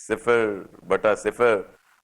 0/0,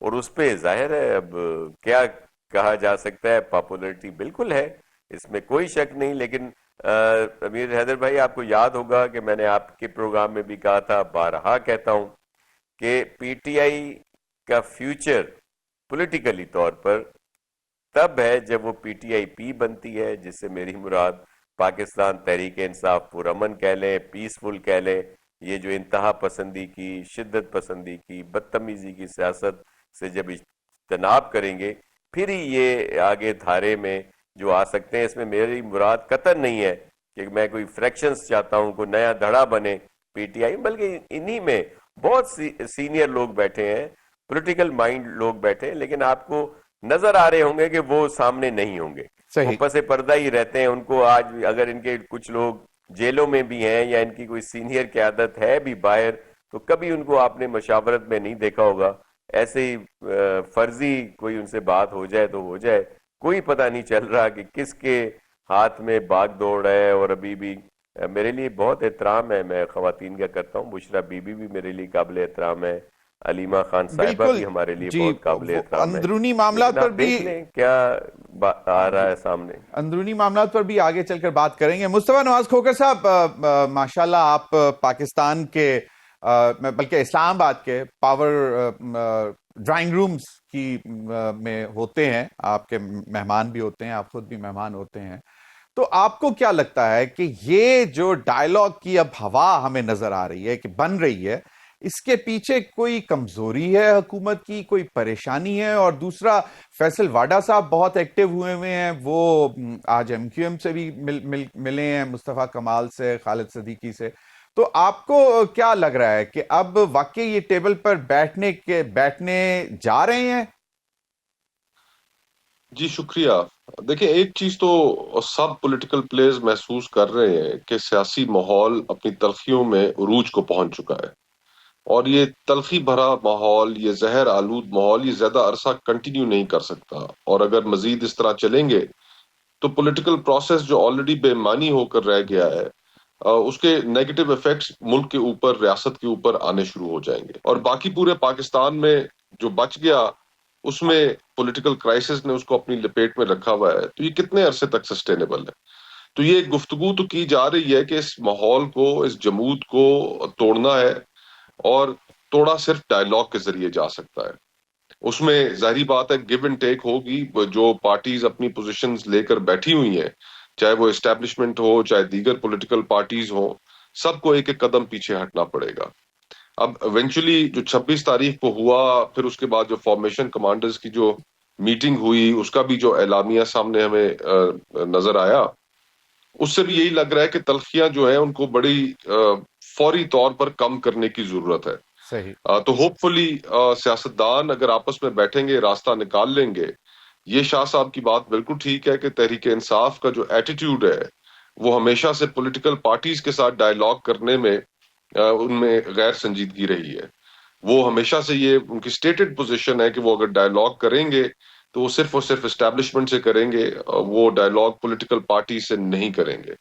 اور اس پہ ظاہر ہے اب کیا کہا جا سکتا ہے، پاپولرٹی بالکل ہے، اس میں کوئی شک نہیں. لیکن امیر حیدر بھائی، آپ کو یاد ہوگا کہ میں نے آپ کے پروگرام میں بھی کہا تھا، بارہا کہتا ہوں کہ پی ٹی آئی کا فیوچر پولیٹیکلی طور پر تب ہے جب وہ پی ٹی آئی پی بنتی ہے، جس سے میری مراد پاکستان تحریک انصاف پرامن کہہ لیں، پیسفل کہہ لیں. یہ جو انتہا پسندی کی، شدت پسندی کی، بدتمیزی کی سیاست سے جب اجتناب کریں گے، پھر ہی یہ آگے دھارے میں جو آ سکتے ہیں. اس میں میری مراد قطعا نہیں ہے کہ میں کوئی فریکشنز چاہتا ہوں، کوئی نیا دھڑا بنے پی ٹی آئی، بلکہ انہی میں بہت سینئر لوگ بیٹھے ہیں، پولیٹیکل مائنڈ لوگ بیٹھے ہیں، لیکن آپ کو نظر آ رہے ہوں گے کہ وہ سامنے نہیں ہوں گے، وہ صحیح. پس پردہ ہی رہتے ہیں. ان کو آج اگر ان کے کچھ لوگ جیلوں میں بھی ہیں یا ان کی کوئی سینئر قیادت ہے بھی باہر، تو کبھی ان کو آپ نے مشاورت میں نہیں دیکھا ہوگا. ایسے ہی فرضی کوئی ان سے بات ہو جائے تو ہو جائے، کوئی پتہ نہیں چل رہا کہ کس کے ہاتھ میں باغ دوڑ ہے. اور ابھی بھی میرے لیے بہت احترام ہے، میں خواتین کا کرتا ہوں، بشرا بی بی بھی میرے لیے قابل احترام ہے، علیمہ خان صاحبہ بالکل بھی ہمارے لیے جی. بہت قابل وہ احترام ہے. اندرونی لیکن معاملات پر آپ بھی دیکھ لیں کیا آ رہا جی، ہے سامنے. اندرونی معاملات پر بھی آگے چل کر بات کریں گے. مصطفیٰ نواز کھوکھر صاحب، ماشاءاللہ آپ پاکستان کے بلکہ اسلام آباد کے پاور ڈرائنگ رومز کی میں ہوتے ہیں، آپ کے مہمان بھی ہوتے ہیں، آپ خود بھی مہمان ہوتے ہیں. تو آپ کو کیا لگتا ہے کہ یہ جو ڈائیلاگ کی اب ہوا ہمیں نظر آ رہی ہے کہ بن رہی ہے، اس کے پیچھے کوئی کمزوری ہے حکومت کی، کوئی پریشانی ہے؟ اور دوسرا، فیصل واڈا صاحب بہت ایکٹیو ہوئے ہیں، وہ آج ایم کیو ایم سے بھی ملے ہیں، مصطفیٰ کمال سے، خالد صدیقی سے. تو آپ کو کیا لگ رہا ہے کہ اب واقعی یہ ٹیبل پر بیٹھنے جا رہے ہیں؟ جی شکریہ. دیکھیں، ایک چیز تو سب پولیٹیکل پلیئرز محسوس کر رہے ہیں کہ سیاسی ماحول اپنی تلخیوں میں عروج کو پہنچ چکا ہے، اور یہ تلخی بھرا ماحول، یہ زہر آلود ماحول، یہ زیادہ عرصہ کنٹینیو نہیں کر سکتا. اور اگر مزید اس طرح چلیں گے تو پولیٹیکل پروسیس جو آلریڈی بے معنی ہو کر رہ گیا ہے، اس کے نیگیٹو ایفیکٹس ملک کے اوپر، ریاست کے اوپر آنے شروع ہو جائیں گے. اور باقی پورے پاکستان میں جو بچ گیا، اس میں پولیٹیکل کرائسس نے اس کو اپنی لپیٹ میں رکھا ہوا ہے. تو یہ کتنے عرصے تک سسٹینیبل ہے؟ تو یہ گفتگو تو کی جا رہی ہے کہ اس ماحول کو، اس جمود کو توڑنا ہے، اور توڑا صرف ڈائیلاگ کے ذریعے جا سکتا ہے. اس میں ظاہری بات ہے گیو اینڈ ٹیک ہوگی. جو پارٹیز اپنی پوزیشنز لے کر بیٹھی ہوئی ہیں، چاہے وہ اسٹیبلشمنٹ ہو، چاہے دیگر پولیٹیکل پارٹیز ہوں، سب کو ایک ایک قدم پیچھے ہٹنا پڑے گا. اب ایونچولی جو 26 تاریخ کو ہوا، پھر اس کے بعد جو فارمیشن کمانڈرز کی جو میٹنگ ہوئی، اس کا بھی جو اعلامیہ سامنے ہمیں نظر آیا، اس سے بھی یہی لگ رہا ہے کہ تلخیاں جو ہیں ان کو بڑی فوری طور پر کم کرنے کی ضرورت ہے. صحیح. تو ہوپ فلی سیاستدان اگر آپس میں بیٹھیں گے، راستہ نکال لیں گے. یہ شاہ صاحب کی بات بالکل ٹھیک ہے کہ تحریک انصاف کا جو ایٹیٹیوڈ ہے، وہ ہمیشہ سے پولیٹیکل پارٹیز کے ساتھ ڈائیلاگ کرنے میں ان میں غیر سنجیدگی رہی ہے. وہ ہمیشہ سے یہ ان کی سٹیٹڈ پوزیشن ہے کہ وہ اگر ڈائیلاگ کریں گے تو وہ صرف اور صرف اسٹیبلشمنٹ سے کریں گے، وہ ڈائیلاگ پولیٹیکل پارٹی سے نہیں کریں گے.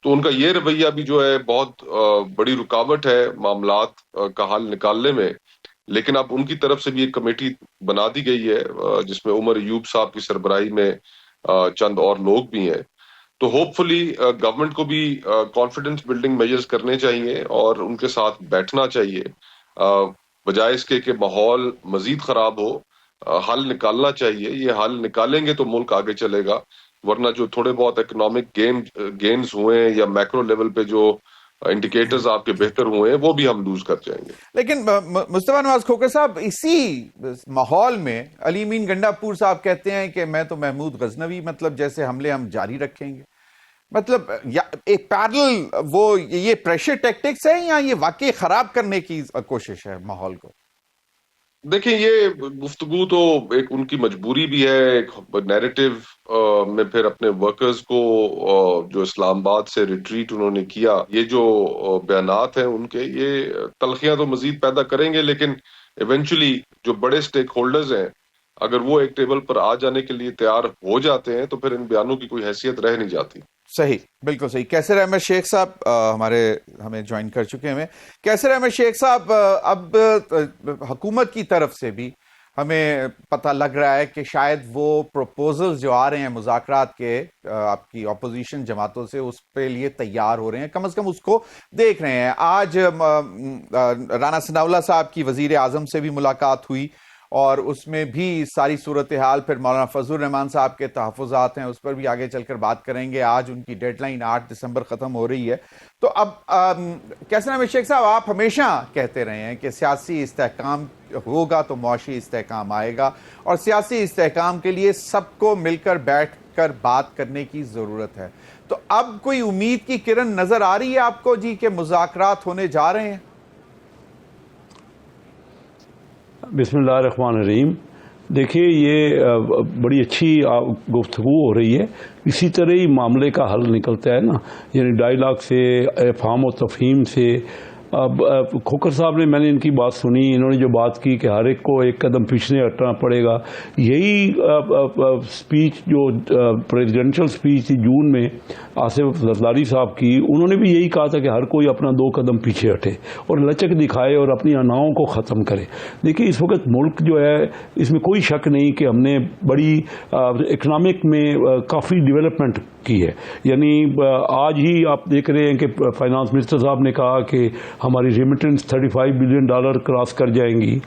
تو ان کا یہ رویہ بھی جو ہے بہت بڑی رکاوٹ ہے معاملات کا حل نکالنے میں. لیکن اب ان کی طرف سے بھی ایک کمیٹی بنا دی گئی ہے، جس میں عمر ایوب صاحب کی سربراہی میں چند اور لوگ بھی ہیں. تو ہوپ فلی گورنمنٹ کو بھی کانفیڈنس بلڈنگ میجرز کرنے چاہیے اور ان کے ساتھ بیٹھنا چاہیے، بجائے اس کے کہ ماحول مزید خراب ہو. حل نکالنا چاہیے. یہ حل نکالیں گے تو ملک آگے چلے گا، ورنہ جو تھوڑے بہت اکنامک گینز ہوئے ہیں یا میکرو لیول پہ جو انڈیکیٹرز آپ کے بہتر ہوئے ہیں، وہ بھی ہم لوز کر جائیں گے. لیکن مصطفیٰ نواز کھوکھر صاحب، اسی ماحول میں علی امین گنڈا پور صاحب کہتے ہیں کہ میں تو محمود غزنوی مطلب جیسے حملے ہم جاری رکھیں گے. مطلب ایک پیرل وہ یہ پریشر ٹیکٹکس ہے یا یہ واقعی خراب کرنے کی کوشش ہے ماحول کو؟ دیکھیں، یہ گفتگو تو ایک ان کی مجبوری بھی ہے، ایک نیریٹو میں پھر اپنے ورکرز کو جو اسلام آباد سے ریٹریٹ انہوں نے کیا، یہ جو بیانات ہیں ان کے، یہ تلخیاں تو مزید پیدا کریں گے. لیکن ایونچولی جو بڑے سٹیک ہولڈرز ہیں، اگر وہ ایک ٹیبل پر آ جانے کے لیے تیار ہو جاتے ہیں تو پھر ان بیانوں کی کوئی حیثیت رہ نہیں جاتی. صحیح، بالکل صحیح. کیسر احمد شیخ صاحب ہمیں جوائن کر چکے ہیں. کیسر احمد شیخ صاحب، اب حکومت کی طرف سے بھی ہمیں پتہ لگ رہا ہے کہ شاید وہ پروپوزلز جو آ رہے ہیں مذاکرات کے آپ کی اپوزیشن جماعتوں سے اس پہ لیے تیار ہو رہے ہیں، کم از کم اس کو دیکھ رہے ہیں. آج رانا ثناءاللہ صاحب کی وزیر اعظم سے بھی ملاقات ہوئی اور اس میں بھی ساری صورتحال، پھر مولانا فضل الرحمان صاحب کے تحفظات ہیں اس پر بھی آگے چل کر بات کریں گے. آج ان کی ڈیڈ لائن 8 دسمبر ختم ہو رہی ہے. تو اب کیسے نام شیخ صاحب، آپ ہمیشہ کہتے رہے ہیں کہ سیاسی استحکام ہوگا تو معاشی استحکام آئے گا، اور سیاسی استحکام کے لیے سب کو مل کر بیٹھ کر بات کرنے کی ضرورت ہے. تو اب کوئی امید کی کرن نظر آ رہی ہے آپ کو جی کہ مذاکرات ہونے جا رہے ہیں؟ بسم اللہ الرحمن الرحیم. دیکھیے یہ بڑی اچھی گفتگو ہو رہی ہے. اسی طرح ہی معاملے کا حل نکلتا ہے نا، یعنی ڈائیلاگ سے، افہام و تفہیم سے. اب کھوکھر صاحب نے، میں نے ان کی بات سنی، انہوں نے جو بات کی کہ ہر ایک کو ایک قدم پیچھے ہٹنا پڑے گا. یہی سپیچ جو پریزیڈنشل سپیچ تھی جون میں آصف زرداری صاحب کی، انہوں نے بھی یہی کہا تھا کہ ہر کوئی اپنا 2 قدم پیچھے ہٹے اور لچک دکھائے اور اپنی اناؤں کو ختم کرے. دیکھیے اس وقت ملک جو ہے، اس میں کوئی شک نہیں کہ ہم نے بڑی اکنامک میں کافی ڈیولپمنٹ کی ہے. یعنی آج ہی آپ دیکھ رہے ہیں کہ فائنانس منسٹر صاحب نے کہا کہ ہماری ریمیٹنس $35 بلین کراس کر جائیں گی.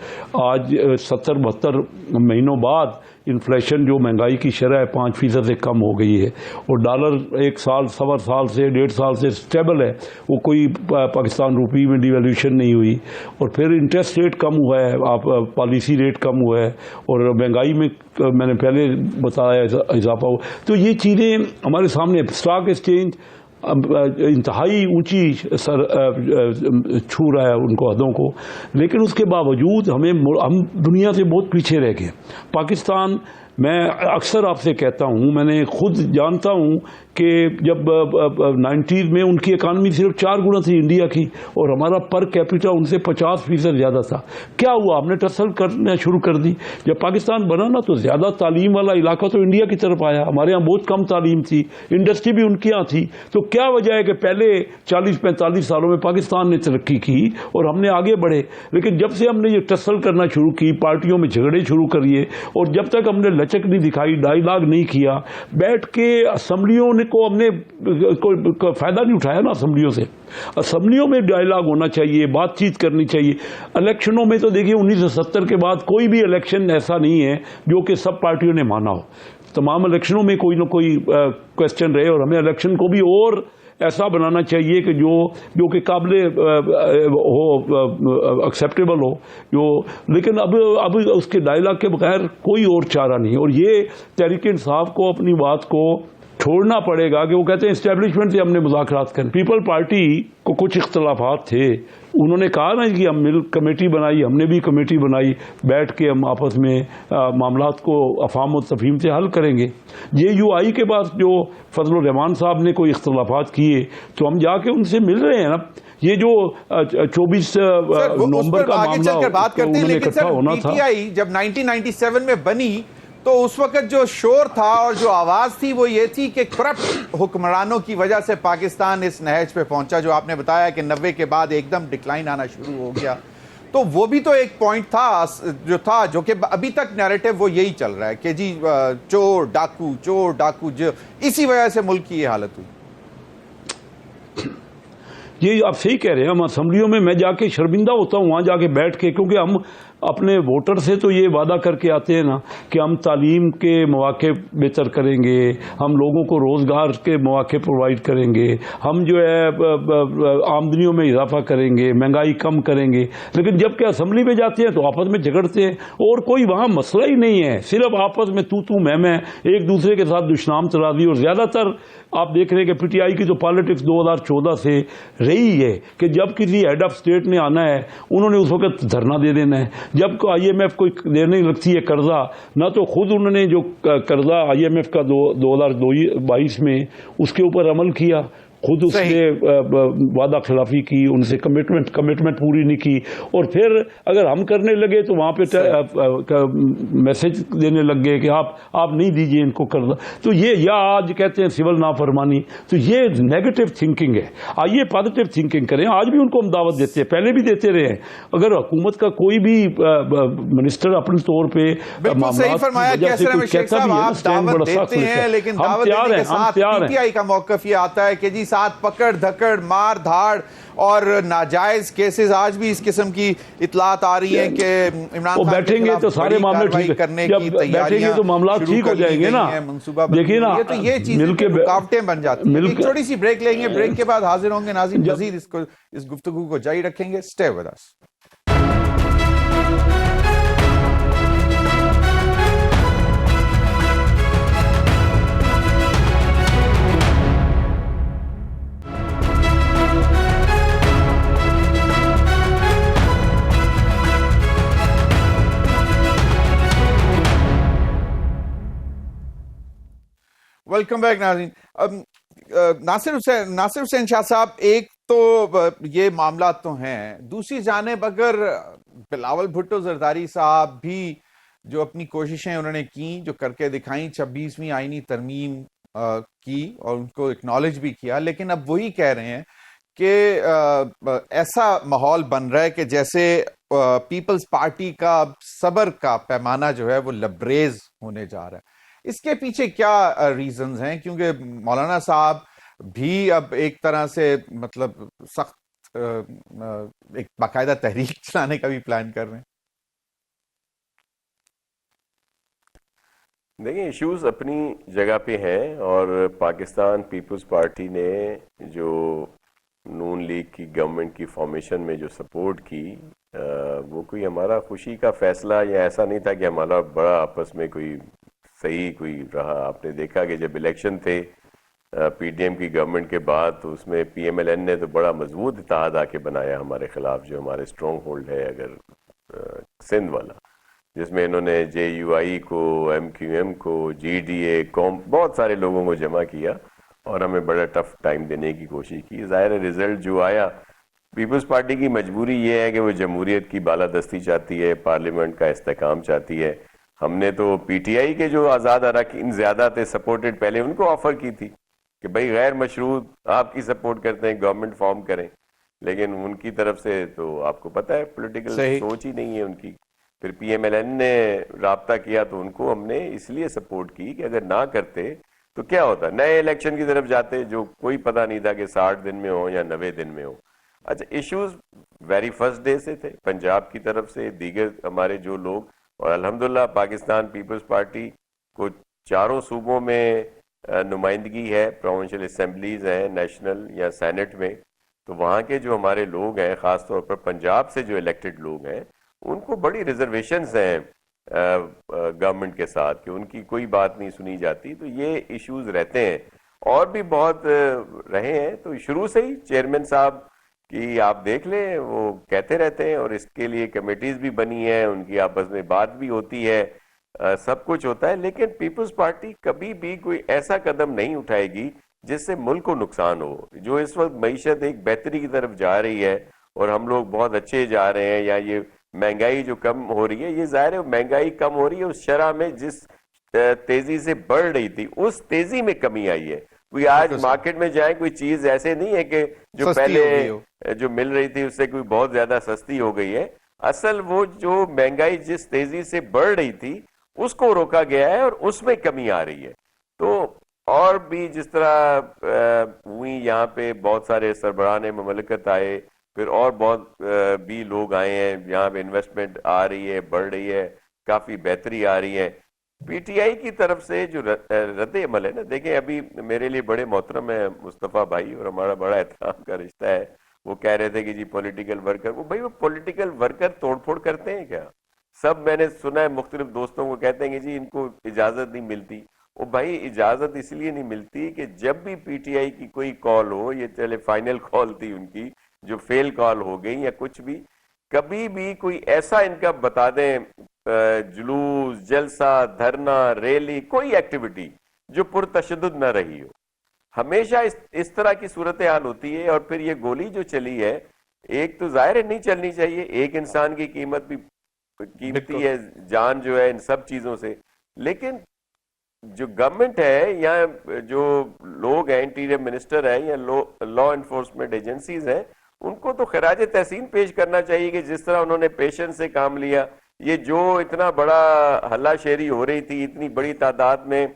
آج 70-72 مہینوں بعد انفلیشن جو مہنگائی کی شرح ہے 5% سے کم ہو گئی ہے، اور ڈالر 1 سال 1.25 سال سے 1.5 سال سے سٹیبل ہے. وہ کوئی پاکستان روپی میں ڈیویلیوشن نہیں ہوئی. اور پھر انٹرسٹ ریٹ کم ہوا ہے، پالیسی ریٹ کم ہوا ہے، اور مہنگائی میں نے پہلے بتایا اضافہ ہو. تو یہ چیزیں ہمارے سامنے. اسٹاک ایکسچینج انتہائی اونچی چھو رہا ہے ان کو، حدوں کو، لیکن اس کے باوجود ہم دنیا سے بہت پیچھے رہ گئے. پاکستان، میں اکثر آپ سے کہتا ہوں، میں نے خود جانتا ہوں کہ جب 90s میں ان کی اکانومی صرف 4 گنا تھی انڈیا کی، اور ہمارا پر کیپیٹا ان سے 50% زیادہ تھا. کیا ہوا؟ ہم نے ٹسل کرنا شروع کر دی. جب پاکستان بنا نا تو زیادہ تعلیم والا علاقہ تو انڈیا کی طرف آیا. ہمارے ہاں بہت کم تعلیم تھی، انڈسٹری بھی ان کے ہاں تھی. تو کیا وجہ ہے کہ پہلے 40-45 سالوں میں پاکستان نے ترقی کی اور ہم نے آگے بڑھے؟ لیکن جب سے ہم نے یہ ٹسل کرنا شروع کی، پارٹیوں میں جھگڑے شروع کریے، اور جب تک ہم نے لچک نہیں دکھائی، ڈائیلاگ نہیں کیا، بیٹھ کے اسمبلیوں کو ہم نے فائدہ نہیں اٹھایا نا. اسمبلیوں سے، اسمبلیوں میں ڈائیلاگ ہونا چاہیے، بات چیت کرنی چاہیے. الیکشنوں میں تو دیکھیے 1970 کے بعد کوئی بھی الیکشن ایسا نہیں ہے جو کہ سب پارٹیوں نے مانا ہو. تمام الیکشنوں میں کوئی نہ کوئی کوشچن رہے، اور ہمیں الیکشن کو بھی اور ایسا بنانا چاہیے کہ جو کہ قابل ہو، ایکسیپٹیبل ہو. لیکن اب اس کے ڈائیلاگ کے بغیر کوئی اور چارہ نہیں. اور یہ تحریک انصاف کو اپنی بات کو چھوڑنا پڑے گا کہ وہ کہتے ہیں اسٹیبلشمنٹ سے ہم نے مذاکرات کریں. پیپل پارٹی کو کچھ اختلافات تھے، انہوں نے کہا نا کہ ہم کمیٹی بنائی، ہم نے بھی کمیٹی بنائی، بیٹھ کے ہم آپس میں معاملات کو افہام و تفہیم سے حل کریں گے. JUI کے بعد جو فضل الرحمان صاحب نے کوئی اختلافات کیے تو ہم جا کے ان سے مل رہے ہیں نا. یہ جو 24 نومبر کا معاملہ بات کرتے ہیں، لیکن سر PTI جب 1997 میں بنی تو اس وقت جو شور تھا اور جو آواز تھی وہ یہ تھی کہ کرپٹ حکمرانوں کی وجہ سے پاکستان اس نہج پہ پہنچا، جو آپ نے بتایا کہ 90 کے بعد ایک دم ڈکلائن آنا شروع ہو گیا. تو وہ بھی تو ایک پوائنٹ تھا جو کہ ابھی تک نیریٹو وہ یہی چل رہا ہے کہ جی چور ڈاکو جو اسی وجہ سے ملک کی یہ حالت ہوئی. یہ آپ صحیح کہہ رہے ہیں. ہم اسمبلیوں میں جا کے شرمندہ ہوتا ہوں وہاں جا کے بیٹھ کے، کیونکہ ہم اپنے ووٹر سے تو یہ وعدہ کر کے آتے ہیں نا کہ ہم تعلیم کے مواقع بہتر کریں گے، ہم لوگوں کو روزگار کے مواقع پرووائڈ کریں گے، ہم جو ہے آمدنیوں میں اضافہ کریں گے، مہنگائی کم کریں گے. لیکن جب کہ اسمبلی میں جاتے ہیں تو آپس میں جھگڑتے ہیں، اور کوئی وہاں مسئلہ ہی نہیں ہے، صرف آپس میں تو میں ایک دوسرے کے ساتھ دشنام ترازی. اور زیادہ تر آپ دیکھ رہے ہیں کہ PTI کی تو پالیٹکس 2014 سے رہی ہے کہ جب کسی ہیڈ آف اسٹیٹ نے آنا ہے انہوں نے اس وقت دھرنا دے دینا ہے. جب IMF کو دینے لگتی ہے قرضہ، نہ تو خود انہوں نے جو قرضہ IMF کا 2022 میں اس کے اوپر عمل کیا، خود اس نے وعدہ خلافی کی, ان سے کمٹمنٹ پوری نہیں کی, اور پھر اگر ہم کرنے لگے تو وہاں پہ میسج دینے لگ گئے کہ آپ نہیں دیجئے ان کو کرنا. تو یہ یا آج کہتے ہیں سول نافرمانی, تو یہ نیگیٹو تھنکنگ ہے. آئیے پازیٹو تھنکنگ کریں. آج بھی ان کو ہم دعوت دیتے ہیں, پہلے بھی دیتے رہے ہیں. اگر حکومت کا کوئی بھی منسٹر اپنے طور پہ بالکل صحیح فرمایا کیسر احمد شیخ صاحب, آپ دعوت دیتے ہیں لیکن دعوت دینے کے ساتھ پی ٹی آئی کا موقف یہ آتا ہے کہ جی ساتھ پکڑ دھکڑ مار دھاڑ اور ناجائز کیسز. آج بھی اس قسم کی اطلاعات آ رہی ہیں کہ عمران خان کے خلاف تو سارے معاملے کرنے کی تیاریاں تو معاملات ٹھیک ہو جائیں گے نا, منصوبہ دیکھیے نا, تو یہ چیزیں رکاوٹیں بن جاتی ہیں. ایک چھوٹی سی بریک لیں گے, بریک کے بعد حاضر ہوں گے ناظرین, مزید اس گفتگو کو جاری رکھیں گے. Stay with us. Welcome back ناظرین. ناصر حسین شاہ صاحب, ایک تو یہ معاملات تو ہیں, دوسری جانب اگر بلاول بھٹو زرداری صاحب بھی جو اپنی کوششیں انہوں نے کی, جو کر کے دکھائیں, 26ویں آئینی ترمیم کی اور ان کو اکنالج بھی کیا, لیکن اب وہی کہہ رہے ہیں کہ ایسا ماحول بن رہا ہے کہ جیسے پیپلز پارٹی کا صبر کا پیمانہ جو ہے وہ لبریز ہونے جا رہا ہے. اس کے پیچھے کیا ریزنز ہیں؟ کیونکہ مولانا صاحب بھی اب ایک طرح سے مطلب سخت ایک باقاعدہ تحریک چلانے کا بھی پلان کر رہے ہیں. دیکھیں, ایشوز اپنی جگہ پہ ہیں, اور پاکستان پیپلز پارٹی نے جو نون لیگ کی گورنمنٹ کی فارمیشن میں جو سپورٹ کی, وہ کوئی ہمارا خوشی کا فیصلہ یا ایسا نہیں تھا کہ ہمارا بڑا آپس میں کوئی صحیح کوئی رہا. آپ نے دیکھا کہ جب الیکشن تھے پی ڈی ایم کی گورنمنٹ کے بعد, تو اس میں پی ایم ایل این نے تو بڑا مضبوط اتحاد آ کے بنایا ہمارے خلاف, جو ہمارے اسٹرانگ ہولڈ ہے اگر سندھ والا, جس میں انہوں نے جے یو آئی کو, ایم کیو ایم کو, جی ڈی اے, قوم, بہت سارے لوگوں کو جمع کیا اور ہمیں بڑا ٹف ٹائم دینے کی کوشش کی. ظاہر رزلٹ جو آیا, پیپلز پارٹی کی مجبوری یہ ہے کہ وہ جمہوریت کی بالادستی چاہتی ہے, پارلیمنٹ کا استحکام چاہتی ہے. ہم نے تو پی ٹی آئی کے جو آزاد اراکین زیادہ تھے سپورٹڈ, پہلے ان کو آفر کی تھی کہ بھائی غیر مشروط آپ کی سپورٹ کرتے ہیں, گورنمنٹ فارم کریں, لیکن ان کی طرف سے تو آپ کو پتہ ہے پولیٹیکل سوچ ہی نہیں ہے ان کی. پھر پی ایم ایل این نے رابطہ کیا تو ان کو ہم نے اس لیے سپورٹ کی کہ اگر نہ کرتے تو کیا ہوتا, نئے الیکشن کی طرف جاتے جو کوئی پتہ نہیں تھا کہ 60 دن میں ہو یا 90 دن میں ہو. اچھا, ایشوز ویری فرسٹ ڈے سے تھے پنجاب کی طرف سے, دیگر ہمارے جو لوگ, اور الحمدللہ پاکستان پیپلز پارٹی کو چاروں صوبوں میں نمائندگی ہے, پروونشل اسمبلیز ہیں نیشنل یا سینٹ میں, تو وہاں کے جو ہمارے لوگ ہیں, خاص طور پر پنجاب سے جو الیکٹڈ لوگ ہیں, ان کو بڑی ریزرویشنز ہیں گورنمنٹ کے ساتھ کہ ان کی کوئی بات نہیں سنی جاتی. تو یہ ایشوز رہتے ہیں اور بھی بہت رہے ہیں. تو شروع سے ہی چیئرمین صاحب کی آپ دیکھ لیں, وہ کہتے رہتے ہیں, اور اس کے لیے کمیٹیز بھی بنی ہیں, ان کی آپس میں بات بھی ہوتی ہے, سب کچھ ہوتا ہے. لیکن پیپلز پارٹی کبھی بھی کوئی ایسا قدم نہیں اٹھائے گی جس سے ملک کو نقصان ہو. جو اس وقت معیشت ایک بہتری کی طرف جا رہی ہے اور ہم لوگ بہت اچھے جا رہے ہیں, یا یہ مہنگائی جو کم ہو رہی ہے, یہ ظاہر ہے مہنگائی کم ہو رہی ہے اس شرح میں جس تیزی سے بڑھ رہی تھی, اس تیزی میں کمی آئی ہے. کوئی آج مارکیٹ میں جائیں, کوئی چیز ایسے نہیں ہے کہ جو پہلے جو مل رہی تھی اس سے کوئی بہت زیادہ سستی ہو گئی ہے. اصل وہ جو مہنگائی جس تیزی سے بڑھ رہی تھی اس کو روکا گیا ہے اور اس میں کمی آ رہی ہے. تو اور بھی جس طرح ہوئی, یہاں پہ بہت سارے سربراہان مملکت آئے, پھر اور بہت بھی لوگ آئے ہیں, یہاں پہ انویسٹمنٹ آ رہی ہے, بڑھ رہی ہے, کافی بہتری آ رہی ہے. پی ٹی آئی کی طرف سے جو رد عمل ہے نا, دیکھیں ابھی میرے لیے بڑے محترم ہے مصطفیٰ بھائی, اور ہمارا بڑا احترام کا رشتہ ہے. وہ کہہ رہے تھے کہ جی پولیٹیکل ورکر, وہ بھائی وہ پولیٹیکل ورکر توڑ پھوڑ کرتے ہیں کیا؟ سب میں نے سنا ہے مختلف دوستوں کو کہتے ہیں کہ جی ان کو اجازت نہیں ملتی. وہ بھائی اجازت اس لیے نہیں ملتی کہ جب بھی پی ٹی آئی کی کوئی کال ہو, یہ چلے فائنل کال تھی ان کی جو فیل کال ہو گئی یا کچھ بھی, کبھی بھی کوئی ایسا ان کا بتا دیں جلوس, جلسہ, دھرنا, ریلی, کوئی ایکٹیویٹی جو پرتشدد نہ رہی ہو, ہمیشہ اس طرح کی صورتحال ہوتی ہے. اور پھر یہ گولی جو چلی ہے ایک تو ظاہر ہے نہیں چلنی چاہیے, ایک انسان کی قیمت بھی قیمتی ہے, جان جو ہے ان سب چیزوں سے, لیکن جو گورنمنٹ ہے یا جو لوگ ہیں, انٹیریئر منسٹر ہے یا لا انفورسمنٹ ایجنسیز ہیں, ان کو تو خراج تحسین پیش کرنا چاہیے کہ جس طرح انہوں نے پیشنس سے کام لیا. یہ جو اتنا بڑا ہلا شیری ہو رہی تھی اتنی بڑی تعداد میں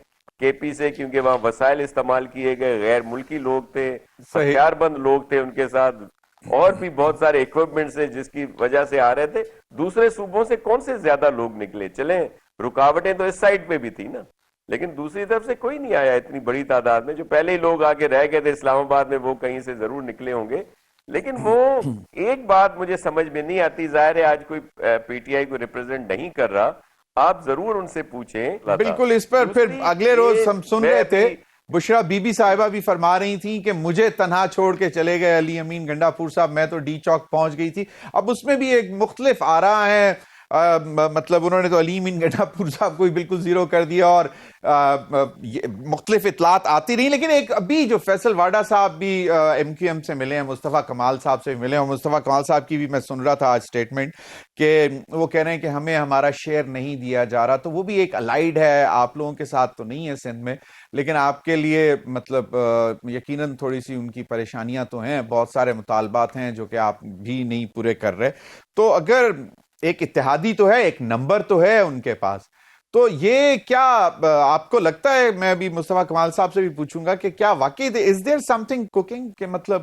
کے پی سے, کیونکہ وہاں وسائل استعمال کیے گئے, غیر ملکی لوگ تھے, ہتھیار بند لوگ تھے ان کے ساتھ, اور بھی بہت سارے اکوپمنٹ سے جس کی وجہ سے آ رہے تھے. دوسرے صوبوں سے کون سے زیادہ لوگ نکلے؟ چلیں رکاوٹیں تو اس سائڈ پہ بھی تھی نا, لیکن دوسری طرف سے کوئی نہیں آیا اتنی بڑی تعداد میں. جو پہلے ہی لوگ آگے رہ گئے تھے اسلام آباد میں وہ کہیں سے ضرور نکلے ہوں گے. لیکن وہ ایک بات مجھے سمجھ میں نہیں آتی, ظاہر ہے آج کوئی پی ٹی آئی کو ریپرزینٹ نہیں کر رہا, آپ ضرور ان سے پوچھیں. بالکل, اس پر پھر اگلے روز ہم سن رہے تھے بشرا بی بی صاحبہ بھی فرما رہی تھیں کہ مجھے تنہا چھوڑ کے چلے گئے علی امین گنڈا پور صاحب, میں تو ڈی چوک پہنچ گئی تھی. اب اس میں بھی ایک مختلف آراء ہیں, مطلب انہوں نے تو علی امین گنڈا پور صاحب کو بالکل زیرو کر دیا اور مختلف اطلاعات آتی رہی. لیکن ایک ابھی جو فیصل واڈا صاحب بھی ایم کیو ایم سے ملے ہیں, مصطفیٰ کمال صاحب سے ملے ہیں, مصطفیٰ کمال صاحب کی بھی میں سن رہا تھا آج سٹیٹمنٹ کہ وہ کہہ رہے ہیں کہ ہمیں ہمارا شیئر نہیں دیا جا رہا. تو وہ بھی ایک الائیڈ ہے, آپ لوگوں کے ساتھ تو نہیں ہے سندھ میں, لیکن آپ کے لیے مطلب یقیناً تھوڑی سی ان کی پریشانیاں تو ہیں, بہت سارے مطالبات ہیں جو کہ آپ بھی نہیں پورے کر رہے. تو اگر ایک اتحادی تو ہے, ایک نمبر تو ہے ان کے پاس, تو یہ کیا آپ کو لگتا ہے, میں ابھی مصطفیٰ کمال صاحب سے بھی پوچھوں گا کہ کیا واقعی از دیر سم تھنگ کوکنگ, کہ مطلب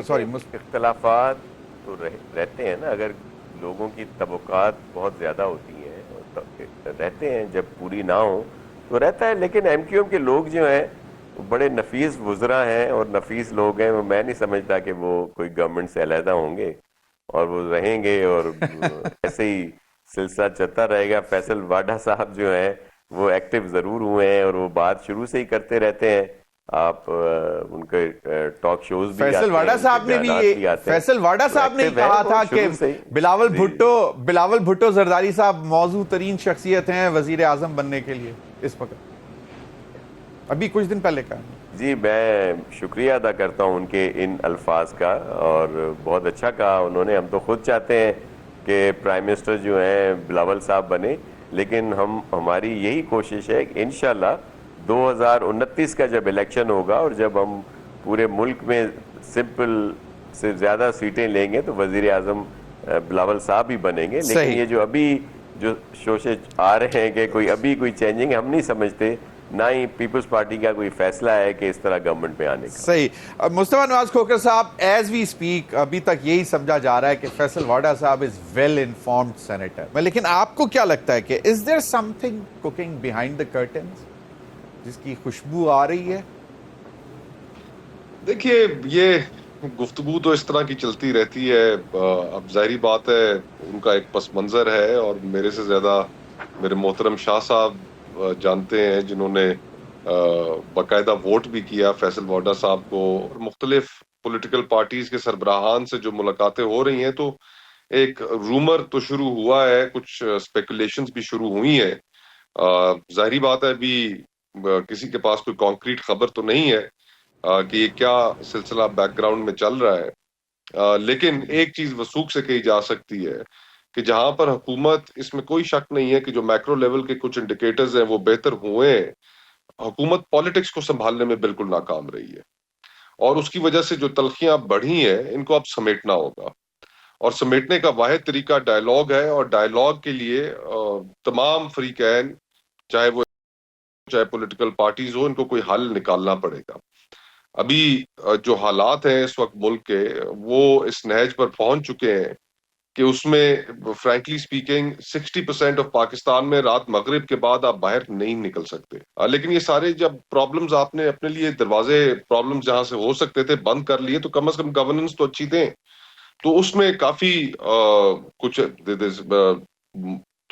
سوری اختلافات تو رہتے ہیں نا, اگر لوگوں کی توقعات بہت زیادہ ہوتی ہیں رہتے ہیں, جب پوری نہ ہو تو رہتا ہے. لیکن ایم کیو ایم کے لوگ جو ہیں وہ بڑے نفیس وزراء ہیں اور نفیس لوگ ہیں. میں نہیں سمجھتا کہ وہ کوئی گورنمنٹ سے علیحدہ ہوں گے, اور وہ رہیں گے اور ایسے ہی سلسلہ چلتا رہے گا. فیصل واڈا صاحب جو ہیں وہ ایکٹیو ضرور ہوئے ہیں اور وہ بات شروع سے ہی کرتے رہتے ہیں. آپ ان کے ٹاک شوز بھی فیصل واڈا صاحب نے بھی فیصل واڈا صاحب نے کہا تھا کہ بلاول بھٹو زرداری صاحب موضوع ترین شخصیت ہیں وزیر اعظم بننے کے لیے اس وقت, ابھی کچھ دن پہلے کہا. جی میں شکریہ ادا کرتا ہوں ان کے ان الفاظ کا, اور بہت اچھا کہا انہوں نے. ہم تو خود چاہتے ہیں کہ پرائم منسٹر جو ہیں بلاول صاحب بنے, لیکن ہماری یہی کوشش ہے کہ انشاءاللہ 2029 کا جب الیکشن ہوگا اور جب ہم پورے ملک میں سمپل سے زیادہ سیٹیں لیں گے تو وزیر اعظم بلاول صاحب ہی بنیں گے. لیکن یہ جو ابھی جو شوشے آ رہے ہیں کہ کوئی چینجنگ, ہم نہیں سمجھتے, نہ ہی پیپلز پارٹی کا کوئی فیصلہ ہے کہ اس طرح گورنمنٹ میں آنے کا. صحیح. مصطفیٰ نواز کھوکھر صاحب, ایز وی اسپیک ابھی تک یہی سمجھا جا رہا ہے کہ فیصل واڈا صاحب از ویل انفارمڈ سینیٹر, لیکن آپ کو کیا لگتا ہے کہ is there something cooking behind the curtains جس کی خوشبو آ رہی ہے؟ دیکھیے یہ گفتگو تو اس طرح کی چلتی رہتی ہے. اب ظاہری بات ہے ان کا ایک پس منظر ہے, اور میرے سے زیادہ میرے محترم شاہ صاحب جانتے ہیں جنہوں نے باقاعدہ ووٹ بھی کیا فیصل واڈا صاحب کو. اور مختلف پولیٹیکل پارٹیز کے سربراہان سے جو ملاقاتیں ہو رہی ہیں تو ایک رومر تو شروع ہوا ہے, کچھ اسپیکولیشنز بھی شروع ہوئی ہیں. ظاہری بات ہے ابھی کسی کے پاس کوئی کانکریٹ خبر تو نہیں ہے کہ یہ کیا سلسلہ بیک گراؤنڈ میں چل رہا ہے, لیکن ایک چیز وثوق سے کہی جا سکتی ہے کہ جہاں پر حکومت, اس میں کوئی شک نہیں ہے کہ جو میکرو لیول کے کچھ انڈیکیٹرز ہیں وہ بہتر ہوئے ہیں, حکومت پالیٹکس کو سنبھالنے میں بالکل ناکام رہی ہے. اور اس کی وجہ سے جو تلخیاں بڑھی ہیں ان کو اب سمیٹنا ہوگا, اور سمیٹنے کا واحد طریقہ ڈائیلاگ ہے. اور ڈائیلاگ کے لیے تمام فریقین, چاہے پولیٹیکل پارٹیز ہو, ان کو کوئی حل نکالنا پڑے گا. ابھی جو حالات ہیں اس وقت ملک کے, وہ اس نہج پر پہنچ چکے ہیں کہ اس میں فرینکلی سپیکنگ 60% آف پاکستان میں رات مغرب کے بعد آپ باہر نہیں نکل سکتے. لیکن یہ سارے جب پرابلمز آپ نے اپنے لیے دروازے, پرابلمز جہاں سے ہو سکتے تھے بند کر لیے, تو کم از کم گورننس تو اچھی دیں. تو اس میں کافی کچھ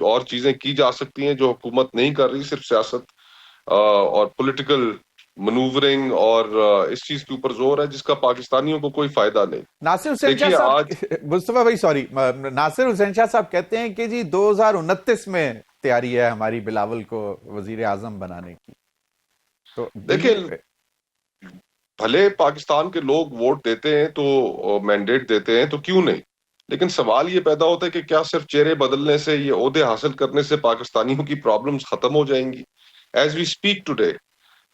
اور چیزیں کی جا سکتی ہیں جو حکومت نہیں کر رہی, صرف سیاست اور پولیٹیکل منوورنگ اور اس چیز کے اوپر زور ہے جس کا پاکستانیوں کو کوئی فائدہ نہیں. ناصر حسین شاہ صاحب، مصطفیٰ بھائی سوری، ناصر حسین شاہ صاحب کہتے ہیں کہ جی 2029 میں تیاری ہے ہماری بلاول کو وزیر اعظم بنانے کی. تو دیکھیں، بھلے پاکستان کے لوگ ووٹ دیتے ہیں تو مینڈیٹ دیتے ہیں تو کیوں نہیں، لیکن سوال یہ پیدا ہوتا ہے کہ کیا صرف چہرے بدلنے سے، یہ عہدے حاصل کرنے سے پاکستانیوں کی پرابلمز ختم ہو جائیں گی؟ As we speak today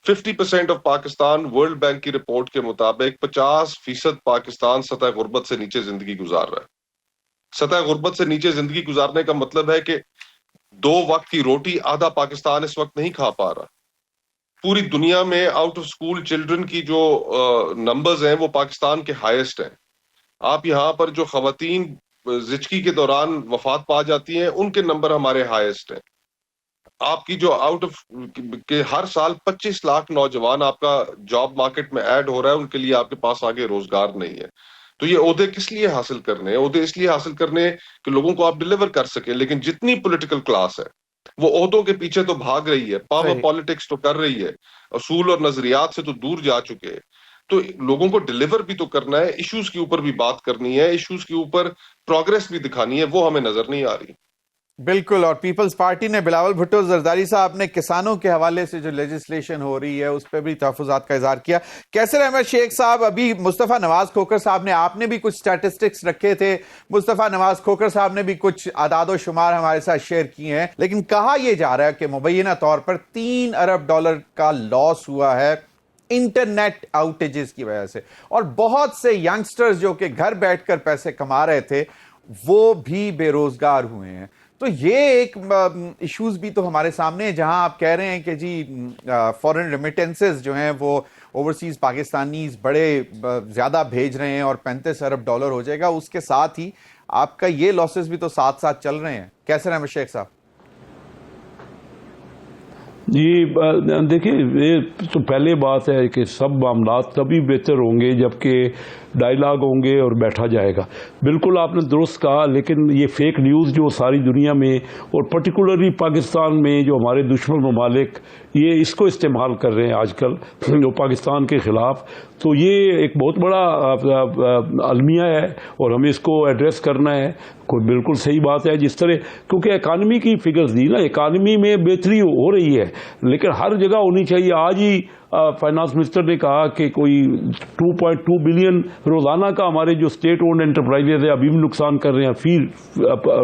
50% of Pakistan World Bank کی رپورٹ کے مطابق 50% پاکستان سطح غربت سے نیچے زندگی گزار رہا ہے. سطح غربت سے نیچے زندگی گزارنے کا مطلب ہے کہ 2 وقت کی روٹی آدھا پاکستان اس وقت نہیں کھا پا رہا. پوری دنیا میں آؤٹ آف سکول چلڈرن کی جو نمبرز ہیں وہ پاکستان کے ہائیسٹ ہیں. آپ یہاں پر جو خواتین زچگی کے دوران وفات پا جاتی ہیں ان کے نمبر ہمارے ہائیسٹ ہیں. آپ کی جو آؤٹ آف کہ ہر سال 25 لاکھ نوجوان آپ کا جاب مارکیٹ میں ایڈ ہو رہا ہے، ان کے لیے آپ کے پاس آگے روزگار نہیں ہے. تو یہ عہدے کس لیے حاصل کرنے ہیں؟ عہدے اس لیے حاصل کرنے ہیں کہ لوگوں کو آپ ڈیلیور کر سکیں. لیکن جتنی پولیٹیکل کلاس ہے وہ عہدوں کے پیچھے تو بھاگ رہی ہے، پاور پالیٹکس تو کر رہی ہے، اصول اور نظریات سے تو دور جا چکے ہیں. تو لوگوں کو ڈیلیور بھی تو کرنا ہے، ایشوز کے اوپر بھی بات کرنی ہے، ایشوز کے اوپر پروگریس بھی دکھانی ہے، وہ ہمیں نظر نہیں آ رہی. بالکل. اور پیپلز پارٹی نے بلاول بھٹو زرداری صاحب نے کسانوں کے حوالے سے جو لیجسلیشن ہو رہی ہے اس پہ بھی تحفظات کا اظہار کیا. کیسر احمد شیخ صاحب، ابھی مصطفیٰ نواز کھوکھر صاحب نے، آپ نے بھی کچھ سٹیٹسٹکس رکھے تھے، مصطفیٰ نواز کھوکھر صاحب نے بھی کچھ اعداد و شمار ہمارے ساتھ شیئر کیے ہیں، لیکن کہا یہ جا رہا ہے کہ مبینہ طور پر $3 ارب کا لاس ہوا ہے انٹرنیٹ آؤٹیجز کی وجہ سے، اور بہت سے ینگسٹرز جو کہ گھر بیٹھ کر پیسے کما رہے تھے وہ بھی بے روزگار ہوئے ہیں. تو یہ ایک ایشوز بھی تو ہمارے سامنے ہیں، جہاں آپ کہہ رہے ہیں کہ جی فورن ریمیٹنسز جو ہیں وہ اوورسیز پاکستانیز بڑے زیادہ بھیج رہے ہیں اور $35 ارب ہو جائے گا. اس کے ساتھ ہی آپ کا یہ لاسز بھی تو ساتھ ساتھ چل رہے ہیں. کیسر احمد شیخ صاحب؟ جی دیکھیں، یہ تو پہلے بات ہے کہ سب معاملات تبھی بہتر ہوں گے جبکہ ڈائیلاگ ہوں گے اور بیٹھا جائے گا. بالکل آپ نے درست کہا، لیکن یہ فیک نیوز جو ساری دنیا میں اور پرٹیکولرلی پاکستان میں جو ہمارے دشمن ممالک یہ اس کو استعمال کر رہے ہیں آج کل جو پاکستان کے خلاف، تو یہ ایک بہت بڑا المیہ ہے اور ہمیں اس کو ایڈریس کرنا ہے. کوئی بالکل صحیح بات ہے، جس طرح کیونکہ اکانومی کی فگرز دی نا، اکانومی میں بہتری ہو رہی ہے لیکن ہر جگہ ہونی چاہیے. آج ہی فائنانس منسٹر نے کہا کہ کوئی 2.2 بلین روزانہ کا ہمارے جو اسٹیٹ اونڈ انٹرپرائزز ہے ابھی بھی نقصان کر رہے ہیں، فی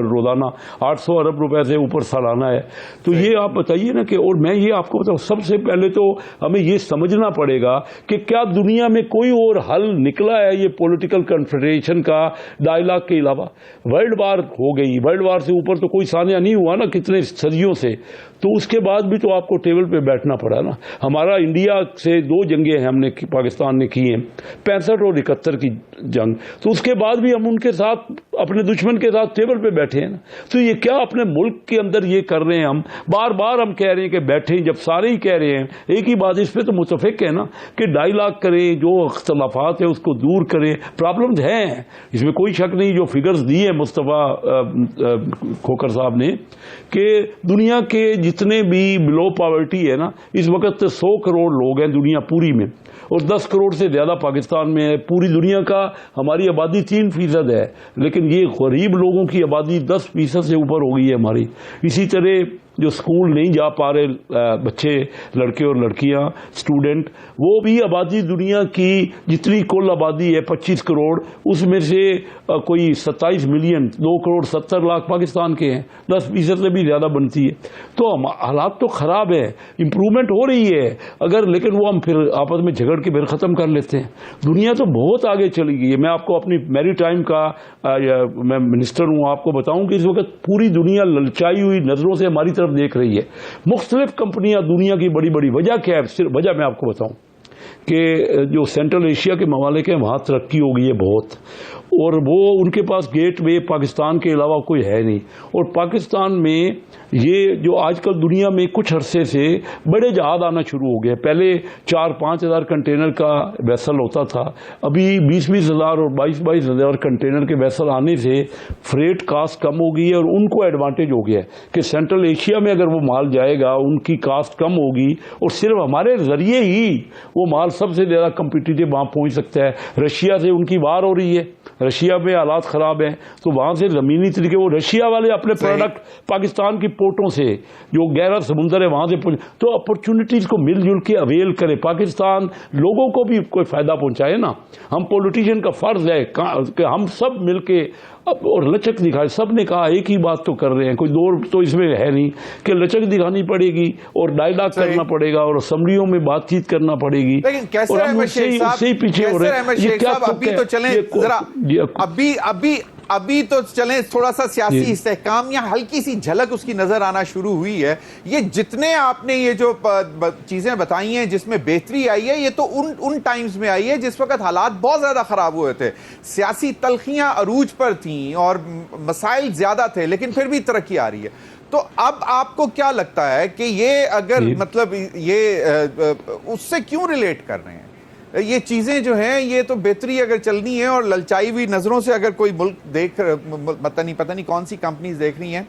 روزانہ 800 ارب روپے سے اوپر سالانہ ہے. تو یہ آپ بتائیے نا کہ، اور میں یہ آپ کو بتاؤں، سب سے پہلے تو ہمیں یہ سمجھنا پڑے گا کہ کیا دنیا میں کوئی اور حل نکلا ہے یہ پولیٹیکل کنفیڈریشن کا ڈائیلاگ کے علاوہ؟ ورلڈ وار ہو گئی، ورلڈ وار سے اوپر تو کوئی سانحہ نہیں ہوا نا کتنے صدیوں سے، تو اس کے بعد بھی تو آپ کو ٹیبل پہ بیٹھنا پڑا نا. ہمارا انڈیا سے 2 جنگیں ہم نے پاکستان نے کی ہیں، 65 اور 71 کی جنگ، تو اس کے بعد بھی ہم ان کے ساتھ اپنے دشمن کے ساتھ ٹیبل پہ بیٹھے ہیں نا. تو یہ کیا اپنے ملک کے اندر یہ کر رہے ہیں؟ ہم بار بار ہم کہہ رہے ہیں کہ بیٹھیں، جب سارے ہی کہہ رہے ہیں ایک ہی بات، اس پہ تو متفق ہے نا کہ ڈائیلاگ کریں، جو اختلافات ہیں اس کو دور کریں. پرابلمز ہیں اس میں کوئی شک نہیں، جو فگرز دی ہے مصطفیٰ کھوکھر صاحب نے کہ دنیا کے جتنے بھی بلو پاورٹی ہے نا، اس وقت 100 کروڑ لوگ ہیں دنیا پوری میں، اور 10 کروڑ سے زیادہ پاکستان میں ہے. پوری دنیا کا ہماری آبادی 3% ہے، لیکن یہ غریب لوگوں کی آبادی 10% سے اوپر ہو گئی ہے ہماری. اسی طرح جو اسکول نہیں جا پا رہے بچے، لڑکے اور لڑکیاں، اسٹوڈنٹ، وہ بھی آبادی دنیا کی جتنی کل آبادی ہے 25 کروڑ، اس میں سے کوئی 27 ملین 2 کروڑ 70 لاکھ پاکستان کے ہیں، 10% سے بھی زیادہ بنتی ہے. تو حالات تو خراب ہے، امپرومنٹ ہو رہی ہے اگر، لیکن وہ ہم پھر آپس میں جھگڑ کے پھر ختم کر لیتے ہیں. دنیا تو بہت آگے چلی گئی ہے. میں آپ کو اپنی میری ٹائم کا میں منسٹر ہوں، آپ کو بتاؤں کہ اس وقت پوری دنیا للچائی ہوئی نظروں سے ہماری طرف دیکھ رہی ہے. مختلف کمپنیاں دنیا کی بڑی بڑی، وجہ کیا ہے؟ صرف وجہ میں آپ کو بتاؤں کہ جو سینٹرل ایشیا کے ممالک ہیں وہاں ترقی ہو گئی ہے بہت، اور وہ ان کے پاس گیٹ وے پاکستان کے علاوہ کوئی ہے نہیں. اور پاکستان میں یہ جو آج کل دنیا میں کچھ عرصے سے بڑے جہاز آنا شروع ہو گئے. پہلے 4-5 ہزار کنٹینر کا ویسل ہوتا تھا, ابھی 20-20 ہزار اور 22-22 ہزار کنٹینر کے ویسل آنے سے فریٹ کاسٹ کم ہو گئی ہے, اور ان کو ایڈوانٹیج ہو گیا ہے کہ سینٹرل ایشیا میں اگر وہ مال جائے گا ان کی کاسٹ کم ہوگی, اور صرف ہمارے ذریعے ہی وہ مال سب سے زیادہ کمپیٹیٹو وہاں پہنچ سکتا ہے. رشیا سے ان کی وار ہو رہی ہے, رشیا میں حالات خراب ہیں, تو وہاں سے زمینی طریقے وہ رشیا والے اپنے پروڈکٹ پاکستان کی پورٹوں سے جو گہرا سمندر ہے وہاں سے تو اپرچونٹیز کو مل جل کے اویل کرے, پاکستان لوگوں کو بھی کوئی فائدہ پہنچائے نا. ہم پولیٹیشین کا فرض ہے کہ ہم سب مل کے اور لچک دکھائے. سب نے کہا ایک ہی بات تو کر رہے ہیں, کوئی دور تو اس میں ہے نہیں کہ لچک دکھانی پڑے گی اور ڈائلاگ کرنا پڑے گا اور اسمبلیوں میں بات چیت کرنا پڑے گی. لیکن کیسر احمد شیخ صاحب ابھی تو چلیں ذرا, ابھی تو چلیں تھوڑا سا سیاسی استحکام یا ہلکی سی جھلک اس کی نظر آنا شروع ہوئی ہے. یہ جتنے آپ نے یہ جو چیزیں بتائی ہیں جس میں بہتری آئی ہے, یہ تو ان ٹائمز میں آئی ہے جس وقت حالات بہت زیادہ خراب ہوئے تھے, سیاسی تلخیاں عروج پر تھیں اور مسائل زیادہ تھے, لیکن پھر بھی ترقی آ رہی ہے. تو اب آپ کو کیا لگتا ہے کہ یہ اگر مطلب یہ اس سے کیوں ریلیٹ کر رہے ہیں یہ چیزیں جو ہیں, یہ تو بہتری اگر چلنی ہے اور للچائی ہوئی نظروں سے اگر کوئی ملک دیکھ پتہ نہیں کون سی کمپنیز دیکھ رہی ہیں.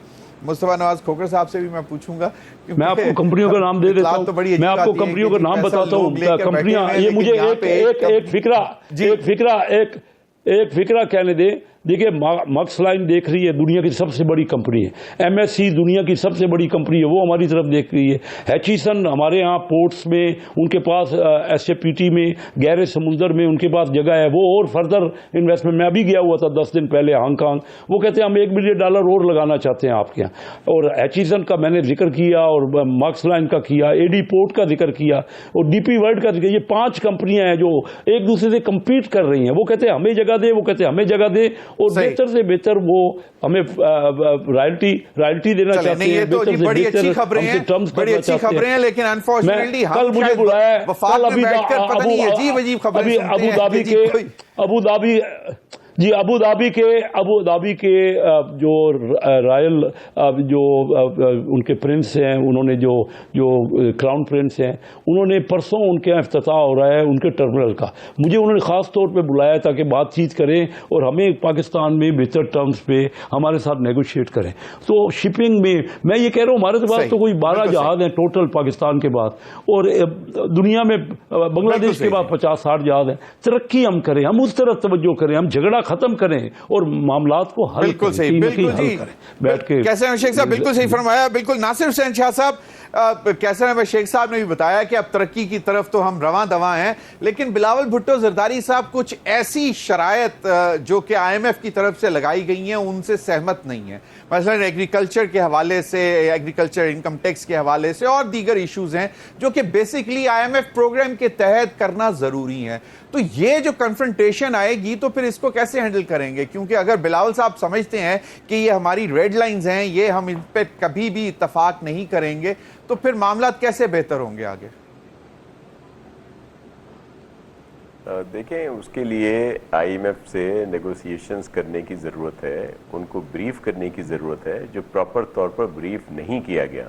مصطفیٰ نواز کھوکر صاحب سے بھی میں پوچھوں گا, میں آپ کو کمپنیوں کا نام دے دیتا ہوں, میں آپ کو کمپنیوں کا نام بتاتا ہوں. کمپنیاں یہ مجھے ایک فکرہ کہنے دیں. دیکھیے مکس لائن دیکھ رہی ہے, دنیا کی سب سے بڑی کمپنی ہے. ایم ایس سی دنیا کی سب سے بڑی کمپنی ہے, وہ ہماری طرف دیکھ رہی ہے. ہیچیسن ہمارے ہاں پورٹس میں, ان کے پاس ایس اے پی ٹی میں گہرے سمندر میں ان کے پاس جگہ ہے, وہ اور فردر انویسٹمنٹ. میں ابھی گیا ہوا تھا 10 دن پہلے ہانگ کانگ, وہ کہتے ہیں ہم $1 بلین اور لگانا چاہتے ہیں آپ کے یہاں. اور ہیچیسن کا میں نے ذکر کیا, اور مکس لائن کا کیا, اے ڈی پورٹ کا ذکر کیا, اور ڈی پی ورلڈ کا ذکر. یہ 5 کمپنیاں ہیں جو ایک دوسرے سے کمپیٹ کر رہی ہیں. وہ کہتے ہیں ہمیں جگہ دے, وہ کہتے ہیں ہمیں جگہ دے, اور بہتر سے بہتر وہ ہمیں رائلٹی دینا چاہتے ہیں. یہ تو بڑی اچھی خبریں ہیں, لیکن انفارچونیٹلی کل مجھے بلایا وفاق میں بیٹھ کر پتہ نہیں عجیب عجیب خبریں سنتے ہیں. ابو دھابی کے جو رائل جو ان کے پرنس ہیں, انہوں نے جو کراؤن پرنس ہیں, انہوں نے پرسوں ان کے افتتاح ہو رہا ہے ان کے ٹرمینل کا. مجھے انہوں نے خاص طور پہ بلایا تاکہ بات چیت کریں اور ہمیں پاکستان میں بہتر ٹرمز پہ ہمارے ساتھ نیگوشیٹ کریں. تو شپنگ میں یہ کہہ رہا ہوں ہمارے پاس تو کوئی 12 جہاز ہیں ٹوٹل پاکستان کے بعد, اور دنیا میں بنگلہ دیش کے بعد 50-60 جہاز ہیں. ترقی ہم کریں, ہم اس طرف توجہ کریں, ہم جھگڑا ختم کریں اور معاملات کو حل بالکل صحیح, بالکل جی بیٹھ کے. کیسر احمد شیخ صاحب بالکل صحیح فرمایا. بالکل ناصر حسین شاہ صاحب, کیسر احمد شیخ صاحب نے بھی بتایا کہ اب ترقی کی طرف تو ہم رواں دواں ہیں, لیکن بلاول بھٹو زرداری صاحب کچھ ایسی شرائط جو کہ آئی ایم ایف کی طرف سے لگائی گئی ہیں ان سے سہمت نہیں ہیں. مثلا ایگریکلچر کے حوالے سے, ایگریکلچر انکم ٹیکس کے حوالے سے, اور دیگر ایشوز ہیں جو کہ basically I M F program کے تحت کرنا ضروری ہیں. تو یہ جو کنفرنٹیشن آئے گی تو پھر اس کو کیسے ہینڈل کریں گے؟ کیونکہ اگر بلاول صاحب سمجھتے ہیں کہ یہ ہماری ریڈ لائنز ہیں, یہ ہم ان پہ کبھی بھی اتفاق نہیں کریں گے, تو پھر معاملات کیسے بہتر ہوں گے آگے؟ دیکھیں, اس کے لیے آئی ایم ایف سے نیگوسیشنز کرنے کی ضرورت ہے, ان کو بریف کرنے کی ضرورت ہے, جو پراپر طور پر بریف نہیں کیا گیا.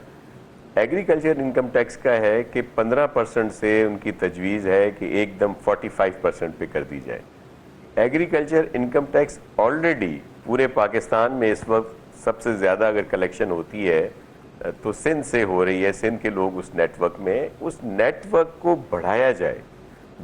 ایگریکلچر انکم ٹیکس کا ہے کہ 15% سے ان کی تجویز ہے کہ ایک دم 45% پہ کر دی جائے. ایگریکلچر انکم ٹیکس آلریڈی پورے پاکستان میں اس وقت سب سے زیادہ اگر کلیکشن ہوتی ہے تو سندھ سے ہو رہی ہے. سندھ کے لوگ اس نیٹ ورک میں, اس نیٹ ورک کو بڑھایا جائے,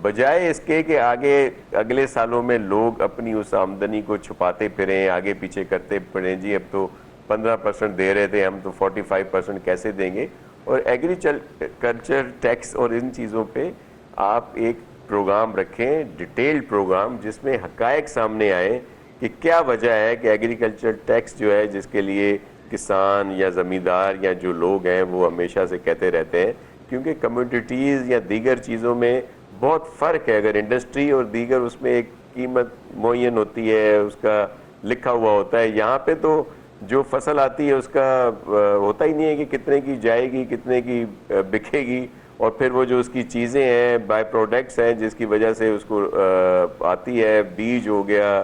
بجائے اس کے کہ آگے اگلے سالوں میں لوگ اپنی اس آمدنی کو چھپاتے پھریں, آگے پیچھے کرتے پڑیں. جی اب تو 15% دے رہے تھے, ہم تو 45% کیسے دیں گے؟ اور ایگریکلچر ٹیکس اور ان چیزوں پہ آپ ایک پروگرام رکھیں, ڈیٹیلڈ پروگرام, جس میں حقائق سامنے آئے کہ کیا وجہ ہے کہ ایگریکلچر ٹیکس جو ہے, جس کے لیے کسان یا زمیندار یا جو لوگ ہیں وہ ہمیشہ سے کہتے رہتے ہیں, کیونکہ کمیونٹیز یا دیگر چیزوں میں بہت فرق ہے. اگر انڈسٹری اور دیگر اس میں ایک قیمت معین ہوتی ہے, اس کا لکھا ہوا ہوتا ہے. یہاں پہ تو جو فصل آتی ہے اس کا ہوتا ہی نہیں ہے کہ کتنے کی جائے گی, کتنے کی بکے گی, اور پھر وہ جو اس کی چیزیں ہیں, بائی پروڈکٹس ہیں جس کی وجہ سے اس کو آتی ہے, بیج ہو گیا,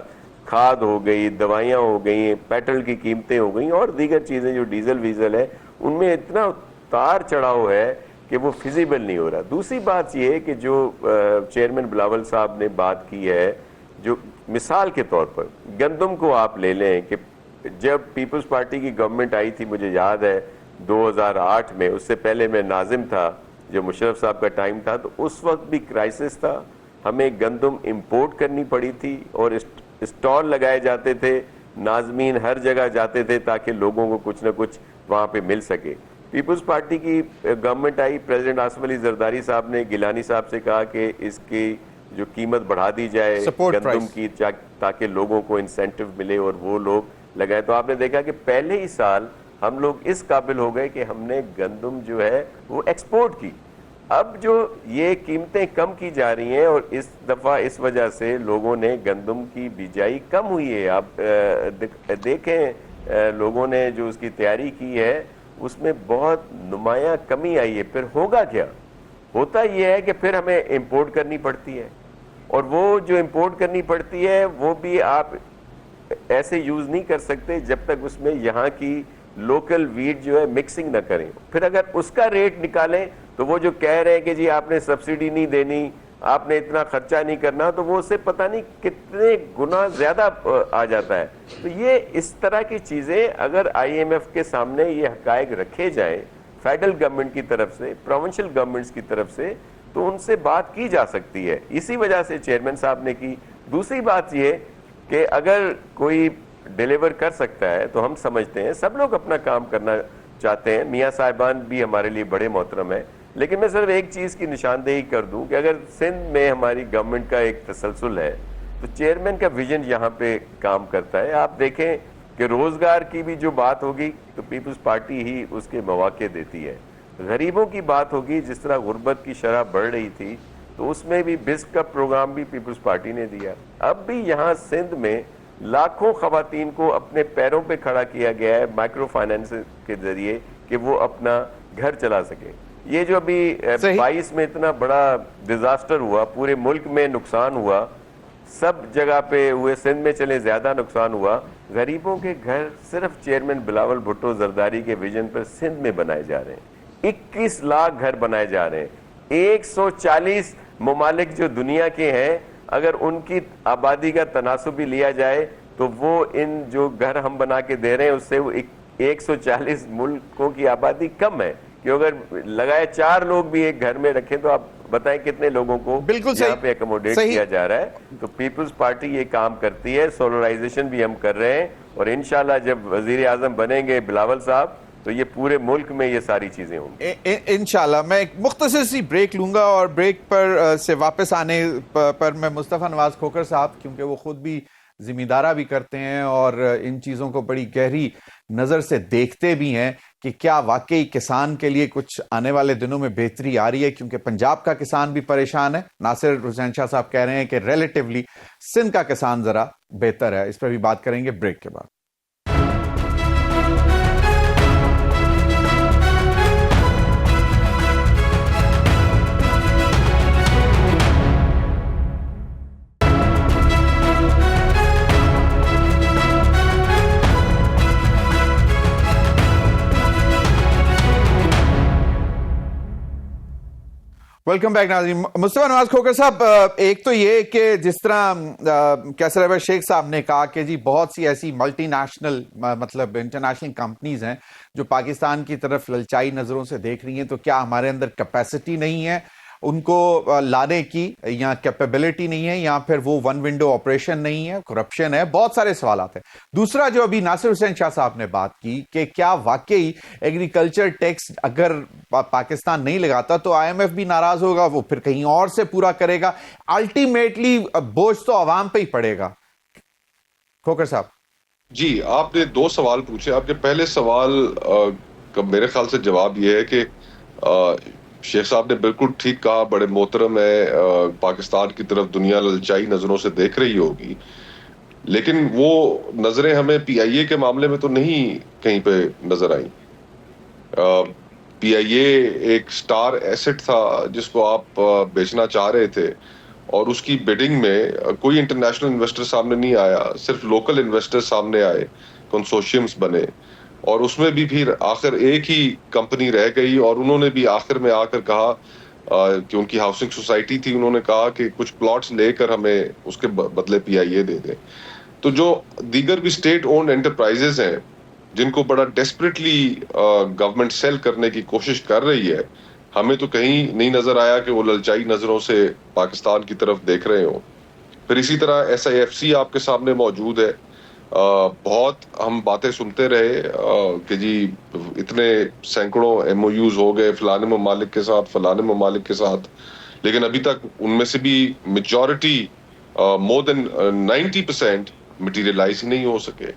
کھاد ہو گئی, دوائیاں ہو گئی, پیٹرول کی قیمتیں ہو گئیں, اور دیگر چیزیں جو ڈیزل ویزل ہے ان میں اتنا اتار چڑھاؤ ہے کہ وہ فیزیبل نہیں ہو رہا. دوسری بات یہ ہے کہ جو چیئرمین بلاول صاحب نے بات کی ہے, جو مثال کے طور پر گندم کو آپ لے لیں کہ جب پیپلز پارٹی کی گورنمنٹ آئی تھی, مجھے یاد ہے 2008 میں, اس سے پہلے میں ناظم تھا جو مشرف صاحب کا ٹائم تھا, تو اس وقت بھی کرائسس تھا, ہمیں گندم امپورٹ کرنی پڑی تھی اور اسٹال لگائے جاتے تھے, ناظمین ہر جگہ جاتے تھے تاکہ لوگوں کو کچھ نہ کچھ وہاں پہ مل سکے. پیپلز پارٹی کی گورنمنٹ آئی, پریزیڈنٹ آصف علی زرداری صاحب نے گیلانی صاحب سے کہا کہ اس کی جو قیمت بڑھا دی جائے گندم کی تاکہ لوگوں کو انسینٹیو ملے اور وہ لوگ لگائے. تو آپ نے دیکھا کہ پہلے ہی سال ہم لوگ اس قابل ہو گئے کہ ہم نے گندم جو ہے وہ ایکسپورٹ کی. اب جو یہ قیمتیں کم کی جا رہی ہیں اور اس دفعہ اس وجہ سے لوگوں نے گندم کی بیجائی کم ہوئی ہے. آپ دیکھیں لوگوں نے جو اس کی تیاری کی ہے اس میں بہت نمایاں کمی آئی ہے. پھر ہوگا کیا؟ ہوتا یہ ہے کہ پھر ہمیں امپورٹ کرنی پڑتی ہے, اور وہ جو امپورٹ کرنی پڑتی ہے وہ بھی آپ ایسے یوز نہیں کر سکتے جب تک اس میں یہاں کی لوکل ویٹ جو ہے مکسنگ نہ کریں. پھر اگر اس کا ریٹ نکالیں تو وہ جو کہہ رہے ہیں کہ جی آپ نے سبسڈی نہیں دینی, آپ نے اتنا خرچہ نہیں کرنا, تو وہ اسے پتہ نہیں کتنے گنا زیادہ آ جاتا ہے. تو یہ اس طرح کی چیزیں اگر آئی ایم ایف کے سامنے یہ حقائق رکھے جائیں فیڈرل گورنمنٹ کی طرف سے, پروونشل گورنمنٹس کی طرف سے, تو ان سے بات کی جا سکتی ہے. اسی وجہ سے چیئرمین صاحب نے کی. دوسری بات یہ کہ اگر کوئی ڈیلیور کر سکتا ہے تو ہم سمجھتے ہیں سب لوگ اپنا کام کرنا چاہتے ہیں, میاں صاحبان بھی ہمارے لیے بڑے محترم ہیں, لیکن میں صرف ایک چیز کی نشاندہی کر دوں کہ اگر سندھ میں ہماری گورنمنٹ کا ایک تسلسل ہے تو چیئرمین کا ویژن یہاں پہ کام کرتا ہے. آپ دیکھیں کہ روزگار کی بھی جو بات ہوگی تو پیپلز پارٹی ہی اس کے مواقع دیتی ہے. غریبوں کی بات ہوگی, جس طرح غربت کی شرح بڑھ رہی تھی تو اس میں بھی بسک کا پروگرام بھی پیپلز پارٹی نے دیا. اب بھی یہاں سندھ میں لاکھوں خواتین کو اپنے پیروں پہ کھڑا کیا گیا ہے مائکرو فائنانس کے ذریعے کہ وہ اپنا گھر چلا سکے. یہ جو ابھی 22 میں اتنا بڑا ڈیزاسٹر ہوا, پورے ملک میں نقصان ہوا, سب جگہ پہ ہوئے, سندھ میں چلے زیادہ نقصان ہوا, غریبوں کے گھر صرف چیئرمین بلاول بھٹو زرداری کے ویژن پر سندھ میں بنائے جا رہے ہیں. 21 لاکھ گھر بنائے جا رہے ہیں. 140 ممالک جو دنیا کے ہیں, اگر ان کی آبادی کا تناسب بھی لیا جائے تو وہ ان جو گھر ہم بنا کے دے رہے ہیں اس سے 140 ملکوں کی آبادی کم ہے. کہ اگر لگائے 4 لوگ بھی ایک گھر میں رکھیں تو آپ بتائیں کتنے لوگوں کو یہاں پہ اکوموڈیٹ کیا جا رہا ہے. تو پیپلز پارٹی یہ کام کرتی ہے, سولرائزیشن بھی ہم کر رہے ہیں, اور انشاءاللہ جب وزیر اعظم بنیں گے بلاول صاحب تو یہ پورے ملک میں یہ ساری چیزیں ہوں گی انشاءاللہ. میں ایک مختصر سی بریک لوں گا, اور بریک پر سے واپس آنے پر میں مصطفیٰ نواز کھوکھر صاحب, کیونکہ وہ خود بھی ذمہ دارہ بھی کرتے ہیں اور ان چیزوں کو بڑی گہری نظر سے دیکھتے بھی ہیں کہ کیا واقعی کسان کے لیے کچھ آنے والے دنوں میں بہتری آ رہی ہے, کیونکہ پنجاب کا کسان بھی پریشان ہے. ناصر حسین شاہ صاحب کہہ رہے ہیں کہ ریلیٹیولی سندھ کا کسان ذرا بہتر ہے. اس پر بھی بات کریں گے بریک کے بعد. ویلکم بیک ناظرین. مصطفیٰ نواز کھوکھر صاحب, ایک تو یہ کہ جس طرح کیسر احمد شیخ صاحب نے کہا کہ جی بہت سی ایسی ملٹی نیشنل مطلب انٹرنیشنل کمپنیز ہیں جو پاکستان کی طرف للچائی نظروں سے دیکھ رہی ہیں, تو کیا ہمارے اندر کیپیسٹی نہیں ہے ان کو لانے کی, یا کیپیبلٹی نہیں ہے, یا پھر وہ ون ونڈو آپریشن نہیں ہے, کرپشن ہے, بہت سارے سوالات ہیں. دوسرا جو ابھی ناصر حسین شاہ صاحب نے بات کی کہ کیا واقعی ایگریکلچر ٹیکس اگر پاکستان نہیں لگاتا تو آئی ایم ایف بھی ناراض ہوگا, وہ پھر کہیں اور سے پورا کرے گا, الٹیمیٹلی بوجھ تو عوام پہ ہی پڑے گا. کھوکھر صاحب جی, آپ نے 2 سوال پوچھے. آپ کے پہلے سوال کا میرے خیال سے جواب یہ ہے کہ شیخ صاحب نے بالکل ٹھیک کہا, بڑے محترم ہے, پاکستان کی طرف دنیا للچائی نظروں سے دیکھ رہی ہوگی, لیکن وہ نظریں ہمیں پی آئی اے کے معاملے میں تو نہیں کہیں پہ نظر آئیں. پی آئی اے ایک سٹار ایسٹ تھا جس کو آپ بیچنا چاہ رہے تھے, اور اس کی bidding میں کوئی انٹرنیشنل انویسٹر سامنے نہیں آیا, صرف لوکل انویسٹر سامنے آئے, کنسورشیمز بنے, اور اس میں بھی پھر آخر ایک ہی کمپنی رہ گئی, اور انہوں نے بھی آخر میں آ کر کہا کہ ان کی ہاؤسنگ سوسائٹی تھی, انہوں نے کہا کہ کچھ پلاٹس لے کر ہمیں اس کے بدلے PIA دے دیں. تو جو دیگر بھی اسٹیٹ اونڈ انٹرپرائزز ہیں جن کو بڑا ڈیسپریٹلی گورنمنٹ سیل کرنے کی کوشش کر رہی ہے, ہمیں تو کہیں نہیں نظر آیا کہ وہ للچائی نظروں سے پاکستان کی طرف دیکھ رہے ہوں. پھر اسی طرح SIFC آپ کے سامنے موجود ہے. بہت ہم باتیں سنتے رہے کہ جی اتنے سینکڑوں MOUs ہو گئے فلانے ممالک کے ساتھ, فلانے ممالک کے ساتھ, لیکن ابھی تک ان میں سے بھی میجورٹی مور دین 90% مٹیریلائز ہی نہیں ہو سکے.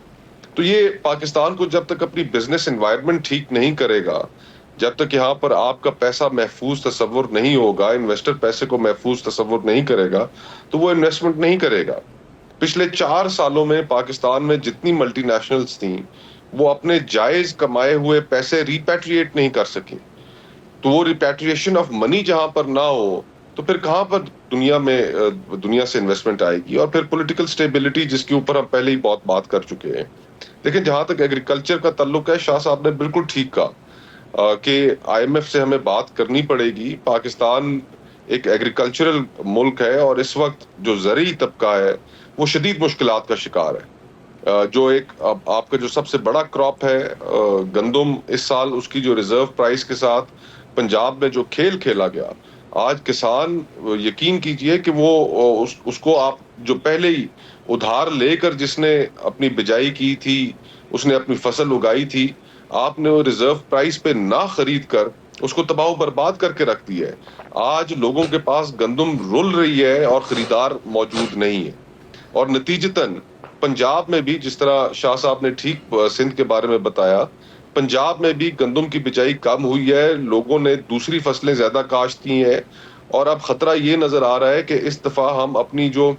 تو یہ پاکستان کو جب تک اپنی بزنس انوائرمنٹ ٹھیک نہیں کرے گا, جب تک یہاں پر آپ کا پیسہ محفوظ تصور نہیں ہوگا, انویسٹر پیسے کو محفوظ تصور نہیں کرے گا, تو وہ انویسٹمنٹ نہیں کرے گا. پچھلے 4 سالوں میں پاکستان میں جتنی ملٹی نیشنلز تھیں وہ اپنے جائز کمائے ہوئے پیسے ریپیٹریٹ نہیں کر سکیں. تو وہ ریپیٹریشن آف منی جہاں پر نہ ہو تو پھر کہاں پر دنیا سے انویسٹمنٹ آئے گی. اور پھر پولیٹیکل سٹیبلٹی جس کے اوپر ہم پہلے ہی بہت بات کر چکے ہیں. لیکن جہاں تک ایگریکلچر کا تعلق ہے, شاہ صاحب نے بالکل ٹھیک کہا کہ IMF سے ہمیں بات کرنی پڑے گی. پاکستان ایک ایگریکلچرل ملک ہے اور اس وقت جو زرعی طبقہ ہے وہ شدید مشکلات کا شکار ہے. جو ایک آپ کا جو سب سے بڑا کراپ ہے گندم, اس سال اس کی جو ریزرو پرائس کے ساتھ پنجاب میں جو کھیل کھیلا گیا, آج کسان یقین کیجئے کہ وہ اس کو آپ جو پہلے ہی ادھار لے کر جس نے اپنی بجائی کی تھی, اس نے اپنی فصل اگائی تھی, آپ نے وہ ریزرو پرائس پہ نہ خرید کر اس کو تباہ و برباد کر کے رکھ دی ہے. آج لوگوں کے پاس گندم رول رہی ہے اور خریدار موجود نہیں ہے. اور نتیجتاً پنجاب میں بھی, جس طرح شاہ صاحب نے ٹھیک سندھ کے بارے میں بتایا, پنجاب میں بھی گندم کی بجائی کم ہوئی ہے, لوگوں نے دوسری فصلیں زیادہ کاشت کی ہیں, اور اب خطرہ یہ نظر آ رہا ہے کہ اس دفعہ ہم اپنی جو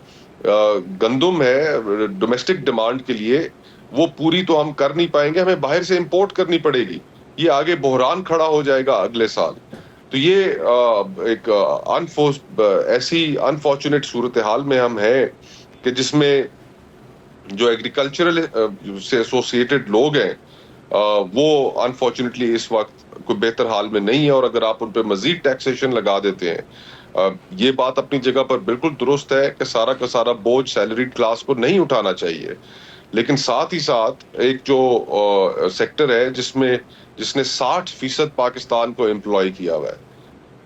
گندم ہے ڈومیسٹک ڈیمانڈ کے لیے وہ پوری تو ہم کر نہیں پائیں گے, ہمیں باہر سے امپورٹ کرنی پڑے گی. یہ آگے بحران کھڑا ہو جائے گا اگلے سال. تو یہ ایک ایسی انفارچونیٹ صورتحال میں ہم ہیں کہ جس میں جو ایگریکلچرل سے ایسوسیٹڈ لوگ ہیں وہ انفارچونیٹلی اس وقت کوئی بہتر حال میں نہیں ہے. اور اگر آپ ان پہ مزید ٹیکسیشن لگا دیتے ہیں, یہ بات اپنی جگہ پر بالکل درست ہے کہ سارا کا سارا بوجھ سیلریڈ کلاس کو نہیں اٹھانا چاہیے, لیکن ساتھ ہی ساتھ ایک جو سیکٹر ہے جس نے 60% پاکستان کو امپلائی کیا ہوا ہے,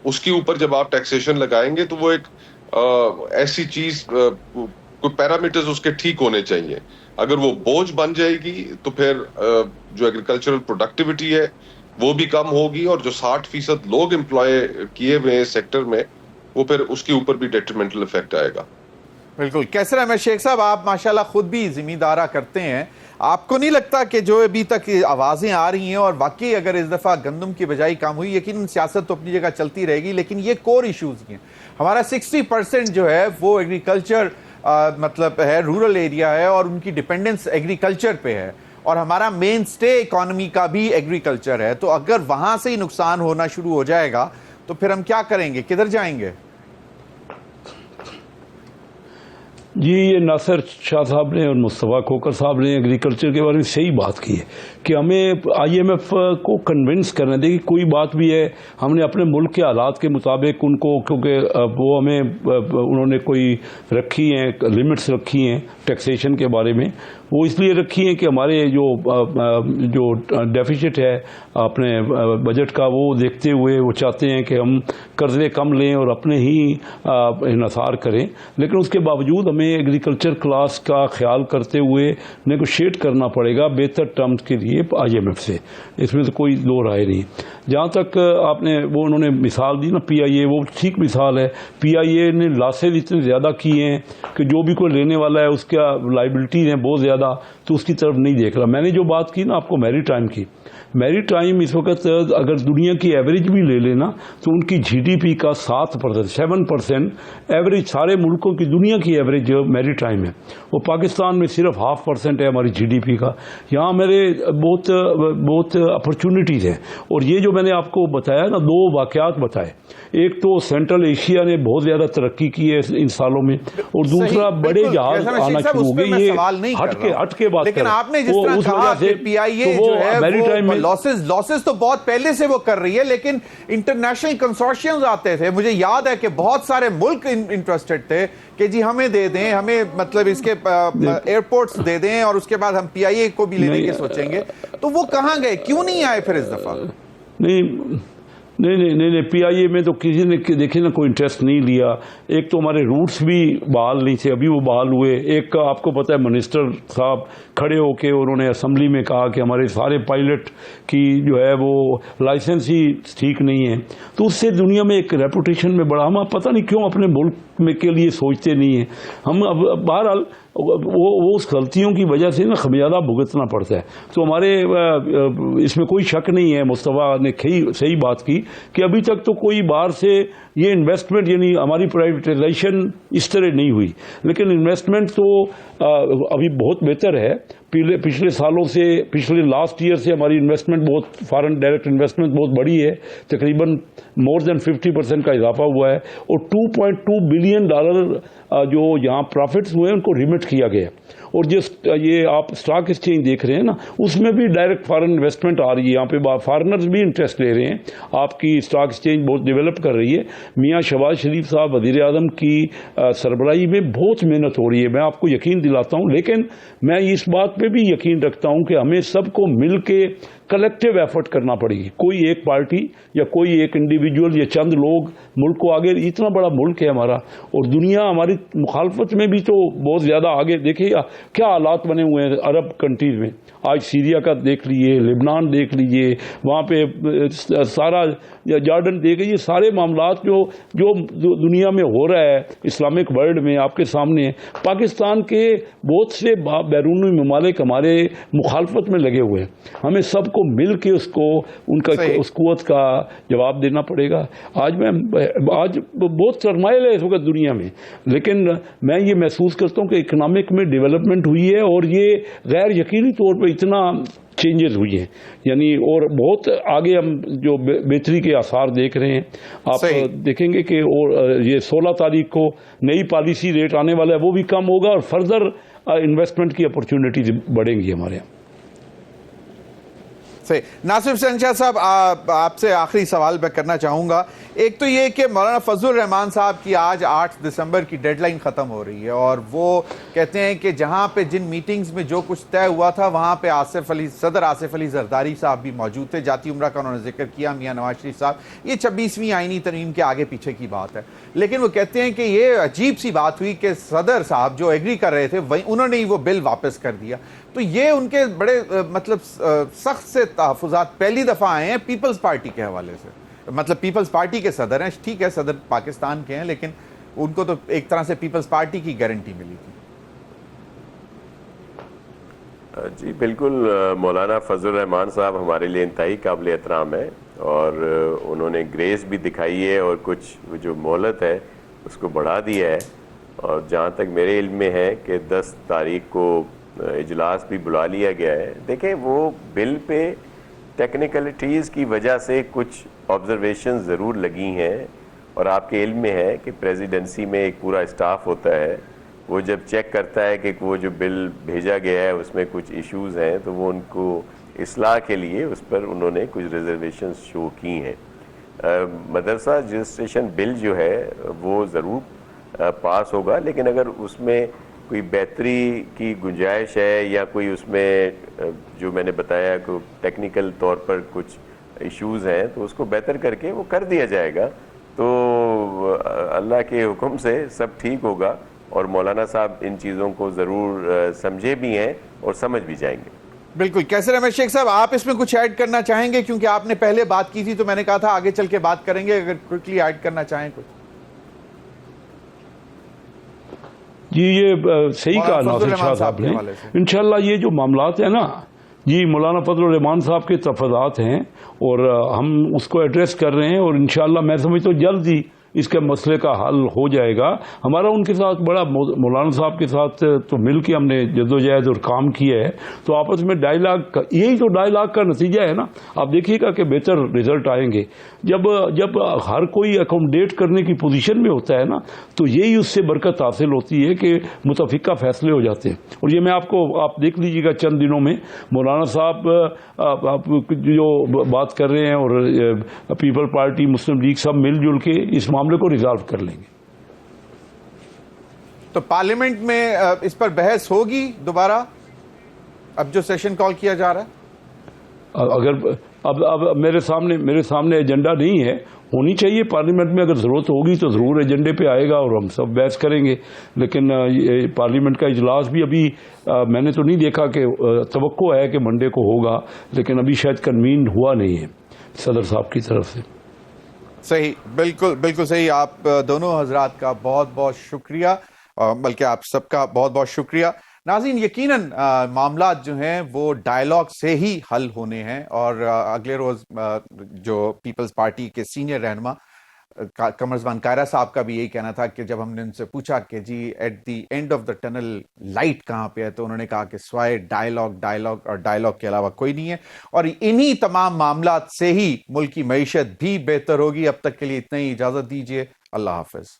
اس کے اوپر جب آپ ٹیکسیشن لگائیں گے تو وہ ایک ایسی چیز, کوئی پیرامیٹرز اس کے ٹھیک ہونے چاہیے. اگر وہ بوجھ بن جائے گی تو پھر جو ایگریکلچرل پروڈکٹیوٹی ہے وہ بھی کم ہوگی, اور جو 60% لوگ امپلائی کیے ہوئے ہیں سیکٹر میں وہ پھر اس کے اوپر بھی ڈیٹریمنٹل افیکٹ آئے گا. بالکل. کیسر احمد شیخ صاحب, آپ ماشاءاللہ خود بھی زمیندارہ کرتے ہیں, آپ کو نہیں لگتا کہ جو ابھی تک آوازیں آ رہی ہیں اور واقعی اگر اس دفعہ گندم کی بجائی کم ہوئی, یقیناً سیاست تو اپنی جگہ چلتی رہے گی, لیکن یہ کور ایشوز ہیں. ہمارا 60% جو ہے وہ ایگریکلچر مطلب ہے, رورل ایریا ہے, اور ان کی ڈیپینڈنس ایگریکلچر پہ ہے, اور ہمارا مین سٹے اکانومی کا بھی ایگریکلچر ہے. تو اگر وہاں سے ہی نقصان ہونا شروع ہو جائے گا تو پھر ہم کیا کریں گے, کدھر جائیں گے؟ جی, یہ ناصر شاہ صاحب نے اور مصطفیٰ کھوکر صاحب نے ایگریکلچر کے بارے میں صحیح بات کی ہے کہ ہمیں IMF کو کنونس کرنا دے کہ کوئی بات بھی ہے ہم نے اپنے ملک کے حالات کے مطابق ان کو, کیونکہ وہ ہمیں انہوں نے کوئی رکھی ہیں لمٹس رکھی ہیں ٹیکسیشن کے بارے میں, وہ اس لیے رکھی ہیں کہ ہمارے جو ڈیفیسٹ ہے اپنے بجٹ کا وہ دیکھتے ہوئے وہ چاہتے ہیں کہ ہم قرضے کم لیں اور اپنے ہی انحصار کریں. لیکن اس کے باوجود ہمیں ایگریکلچر کلاس کا خیال کرتے ہوئے نیگوشیٹ کرنا پڑے گا بہتر ٹرمز کے لیے IMF سے, اس میں تو کوئی دو رائے نہیں. جہاں تک آپ نے وہ انہوں نے مثال دی نا PIA, وہ ٹھیک مثال ہے. PIA نے لاسز اتنے زیادہ کیے ہیں کہ جو بھی کوئی لینے والا ہے اس کا لائبلٹیز ہیں بہت زیادہ, تو اس کی طرف نہیں دیکھ رہا. میں نے جو بات کی نا آپ کو میری ٹائم کی, میری ٹائم اس وقت اگر دنیا کی ایوریج بھی لے لینا تو ان کی جی ڈی پی کا 7% ایوریج سارے ملکوں کی دنیا کی ایوریج میری ٹائم ہے, وہ پاکستان میں صرف 0.5% ہے ہماری جی ڈی پی کا. یہاں میرے بہت اپرچونٹیز ہیں. اور یہ جو میں نے آپ کو بتایا نا 2 واقعات بتائے, ایک تو سینٹرل ایشیا نے بہت زیادہ ترقی کی ہے ان سالوں میں, اور دوسرا بڑے جہاز آنا شروع ہو گئے. یہ ہٹ کے بات لیکن آپ نے جس طرح کہا کہ پی آئی اے جو ہے وہ لاسز تو بہت پہلے سے وہ کر رہی ہے, لیکن انٹرنیشنل کنسورشیمز آتے تھے, مجھے یاد ہے کہ بہت سارے ملک انٹرسٹڈ تھے کہ جی ہمیں دے دیں, ہمیں مطلب اس کے ایئرپورٹس دے دیں, اور اس کے بعد ہم پی آئی اے کو بھی لینے کے سوچیں گے. تو وہ کہاں گئے, کیوں نہیں آئے پھر اس دفعہ؟ نہیں پی آئی اے میں تو کسی نے دیکھے نا کوئی انٹرسٹ نہیں لیا. ایک تو ہمارے روٹس بھی بحال نہیں تھے, ابھی وہ بحال ہوئے. ایک آپ کو پتہ ہے منسٹر صاحب کھڑے ہو کے انہوں نے اسمبلی میں کہا کہ ہمارے سارے پائلٹ کی جو ہے وہ لائسنس ہی ٹھیک نہیں ہے. تو اس سے دنیا میں ایک ریپوٹیشن میں بڑا, ہم پتہ نہیں کیوں اپنے ملک میں کے لیے سوچتے نہیں ہیں. ہم بہرحال وہ اس غلطیوں کی وجہ سے نا خمیازہ بھگتنا پڑتا ہے. تو ہمارے اس میں کوئی شک نہیں ہے, مصطفیٰ نے صحیح بات کی کہ ابھی تک تو کوئی باہر سے یہ انویسٹمنٹ, یعنی ہماری پرائیویٹائزیشن اس طرح نہیں ہوئی, لیکن انویسٹمنٹ تو ابھی بہت بہتر ہے. پچھلے سالوں سے, پچھلے لاسٹ ایئر سے ہماری انویسٹمنٹ بہت, فارن ڈائریکٹ انویسٹمنٹ بہت بڑی ہے, تقریباً مور دین 50% کا اضافہ ہوا ہے. اور $2.2 بلین جو یہاں پرافٹس ہوئے ہیں ان کو ریمٹ کیا گیا. اور جس یہ آپ اسٹاک ایکسچینج دیکھ رہے ہیں نا, اس میں بھی ڈائریکٹ فارن انویسٹمنٹ آ رہی ہے. یہاں پہ فارنرز بھی انٹرسٹ لے رہے ہیں. آپ کی اسٹاک ایکسچینج بہت ڈیولپ کر رہی ہے. میاں شہباز شریف صاحب وزیر اعظم کی سربراہی میں بہت محنت ہو رہی ہے, میں آپ کو یقین دلاتا ہوں. لیکن میں اس بات پہ بھی یقین رکھتا ہوں کہ ہمیں سب کو مل کے کلیکٹیو ایفرٹ کرنا پڑے گی. کوئی ایک پارٹی یا کوئی ایک انڈیویجول یا چند لوگ ملک کو آگے, اتنا بڑا ملک ہے ہمارا, اور دنیا ہماری مخالفت میں بھی تو بہت زیادہ آگے. دیکھیے کیا حالات بنے ہوئے ہیں عرب کنٹریز میں. آج سیریا کا دیکھ لیجیے, لبنان دیکھ لیجیے, وہاں پہ سارا جارڈن دیکھ لیجیے. سارے معاملات جو دنیا میں ہو رہا ہے اسلامک ورلڈ میں آپ کے سامنے ہے. پاکستان کے بہت سے بیرونی ممالک ہمارے مخالفت میں لگے ہوئے ہیں. ہمیں سب کو مل کے اس قوت کا جواب دینا پڑے گا. آج بہت سرمایہ ہے اس وقت دنیا میں, لیکن میں یہ محسوس کرتا ہوں کہ اکنامک میں ڈیولپمنٹ ہوئی ہے, اور یہ غیر یقینی طور پہ اتنا چینجز ہوئی ہیں, یعنی اور بہت آگے ہم جو بہتری کے آثار دیکھ رہے ہیں. آپ دیکھیں گے کہ اور یہ 16 تاریخ کو نئی پالیسی ریٹ آنے والا ہے, وہ بھی کم ہوگا, اور فردر انویسٹمنٹ کی اپرچونٹیز بڑھیں گی ہمارے یہاں. ناصر حسین شاہ صاحب, آپ سے آخری سوال میں کرنا چاہوں گا. ایک تو یہ کہ مولانا فضل الرحمان صاحب کی آج 8 دسمبر کی ڈیڈ لائن ختم ہو رہی ہے, اور وہ کہتے ہیں کہ جہاں پہ جن میٹنگز میں جو کچھ طے ہوا تھا وہاں پہ صدر آصف علی زرداری صاحب بھی موجود تھے. جاتی عمرہ کا انہوں نے ذکر کیا, میاں نواز شریف صاحب, یہ 26ویں آئینی ترمیم کے آگے پیچھے کی بات ہے. لیکن وہ کہتے ہیں کہ یہ عجیب سی بات ہوئی کہ صدر صاحب جو ایگری کر رہے تھے انہوں نے ہی وہ بل واپس کر دیا. تو یہ ان کے بڑے مطلب سخت سے تحفظات پہلی دفعہ آئے ہیں پیپلز پارٹی کے حوالے سے. مطلب پیپلز پارٹی کے صدر ہیں, ٹھیک ہے صدر پاکستان کے ہیں, لیکن ان کو تو ایک طرح سے پیپلز پارٹی کی گارنٹی ملی تھی. جی بالکل, مولانا فضل الرحمان صاحب ہمارے لیے انتہائی قابل احترام ہے, اور انہوں نے گریس بھی دکھائی ہے, اور کچھ جو مہلت ہے اس کو بڑھا دیا ہے. اور جہاں تک میرے علم میں ہے کہ 10 تاریخ کو اجلاس بھی بلا لیا گیا ہے. دیکھیں وہ بل پہ ٹیکنیکلٹیز کی وجہ سے کچھ آبزرویشن ضرور لگی ہیں, اور آپ کے علم میں ہے کہ پریزیڈنسی میں ایک پورا اسٹاف ہوتا ہے, وہ جب چیک کرتا ہے کہ وہ جو بل بھیجا گیا ہے اس میں کچھ ایشوز ہیں تو وہ ان کو اصلاح کے لیے اس پر انہوں نے کچھ ریزرویشنز شو کی ہیں. مدرسہ رجسٹریشن بل جو ہے وہ ضرور پاس ہوگا, لیکن اگر اس میں کوئی بہتری کی گنجائش ہے یا کوئی اس میں جو میں نے بتایا کہ ٹیکنیکل طور پر کچھ ایشوز ہیں تو اس کو بہتر کر کے وہ کر دیا جائے گا. تو اللہ کے حکم سے سب ٹھیک ہوگا, اور مولانا صاحب ان چیزوں کو ضرور سمجھے بھی ہیں اور سمجھ بھی جائیں گے. بالکل. کیسر احمد شیخ صاحب, آپ اس میں کچھ ایڈ کرنا چاہیں گے؟ کیونکہ آپ نے پہلے بات کی تھی تو میں نے کہا تھا آگے چل کے بات کریں گے, اگر کوئکلی ایڈ کرنا چاہیں کچھ. جی یہ صحیح کہا مولانا فضل ناصر الرحمان شاہ صاحب صاحب کے نے. حوالے سے. انشاءاللہ یہ جو معاملات ہیں نا، جی مولانا فضل الرحمان صاحب کے تفضات ہیں اور ہم اس کو ایڈریس کر رہے ہیں، اور انشاءاللہ میں سمجھتا ہوں جلد ہی اس کے مسئلے کا حل ہو جائے گا. ہمارا ان کے ساتھ بڑا مولانا صاحب کے ساتھ تو مل کے ہم نے جدوجہد اور کام کیا ہے، تو آپس میں ڈائیلاگ، یہی تو ڈائیلاگ کا نتیجہ ہے نا. آپ دیکھیے گا کہ بہتر رزلٹ آئیں گے جب ہر کوئی اکوموڈیٹ کرنے کی پوزیشن میں ہوتا ہے نا، تو یہی اس سے برکت حاصل ہوتی ہے کہ متفقہ فیصلے ہو جاتے ہیں. اور یہ میں آپ دیکھ لیجیے گا چند دنوں میں مولانا صاحب جو بات کر رہے ہیں اور پیپل پارٹی، مسلم لیگ سب مل جل کے اس معاملے کو ریزالو کر لیں گے. تو پارلیمنٹ میں اس پر بحث ہوگی دوبارہ، اب جو سیشن کال کیا جا رہا ہے؟ اگر اب میرے سامنے ایجنڈا نہیں ہے، ہونی چاہیے پارلیمنٹ میں، اگر ضرورت ہوگی تو ضرور ایجنڈے پہ آئے گا اور ہم سب بحث کریں گے. لیکن پارلیمنٹ کا اجلاس بھی ابھی میں نے تو نہیں دیکھا، کہ توقع ہے کہ منڈے کو ہوگا، لیکن ابھی شاید کنوین ہوا نہیں ہے صدر صاحب کی طرف سے. صحیح، بالکل صحیح. آپ دونوں حضرات کا بہت بہت شکریہ، بلکہ آپ سب کا بہت بہت شکریہ. ناظرین، یقیناً معاملات جو ہیں وہ ڈائیلاگ سے ہی حل ہونے ہیں، اور اگلے روز جو پیپلز پارٹی کے سینئر رہنما قمرزمان کائرہ صاحب کا بھی یہی کہنا تھا کہ جب ہم نے ان سے پوچھا کہ جی at the end of the tunnel light کہاں پہ ہے، تو انہوں نے کہا کہ سوائے ڈائیلاگ اور ڈائیلاگ کے علاوہ کوئی نہیں ہے، اور انہی تمام معاملات سے ہی ملک کی معیشت بھی بہتر ہوگی. اب تک کے لیے اتنا ہی، اجازت دیجیے، اللہ حافظ.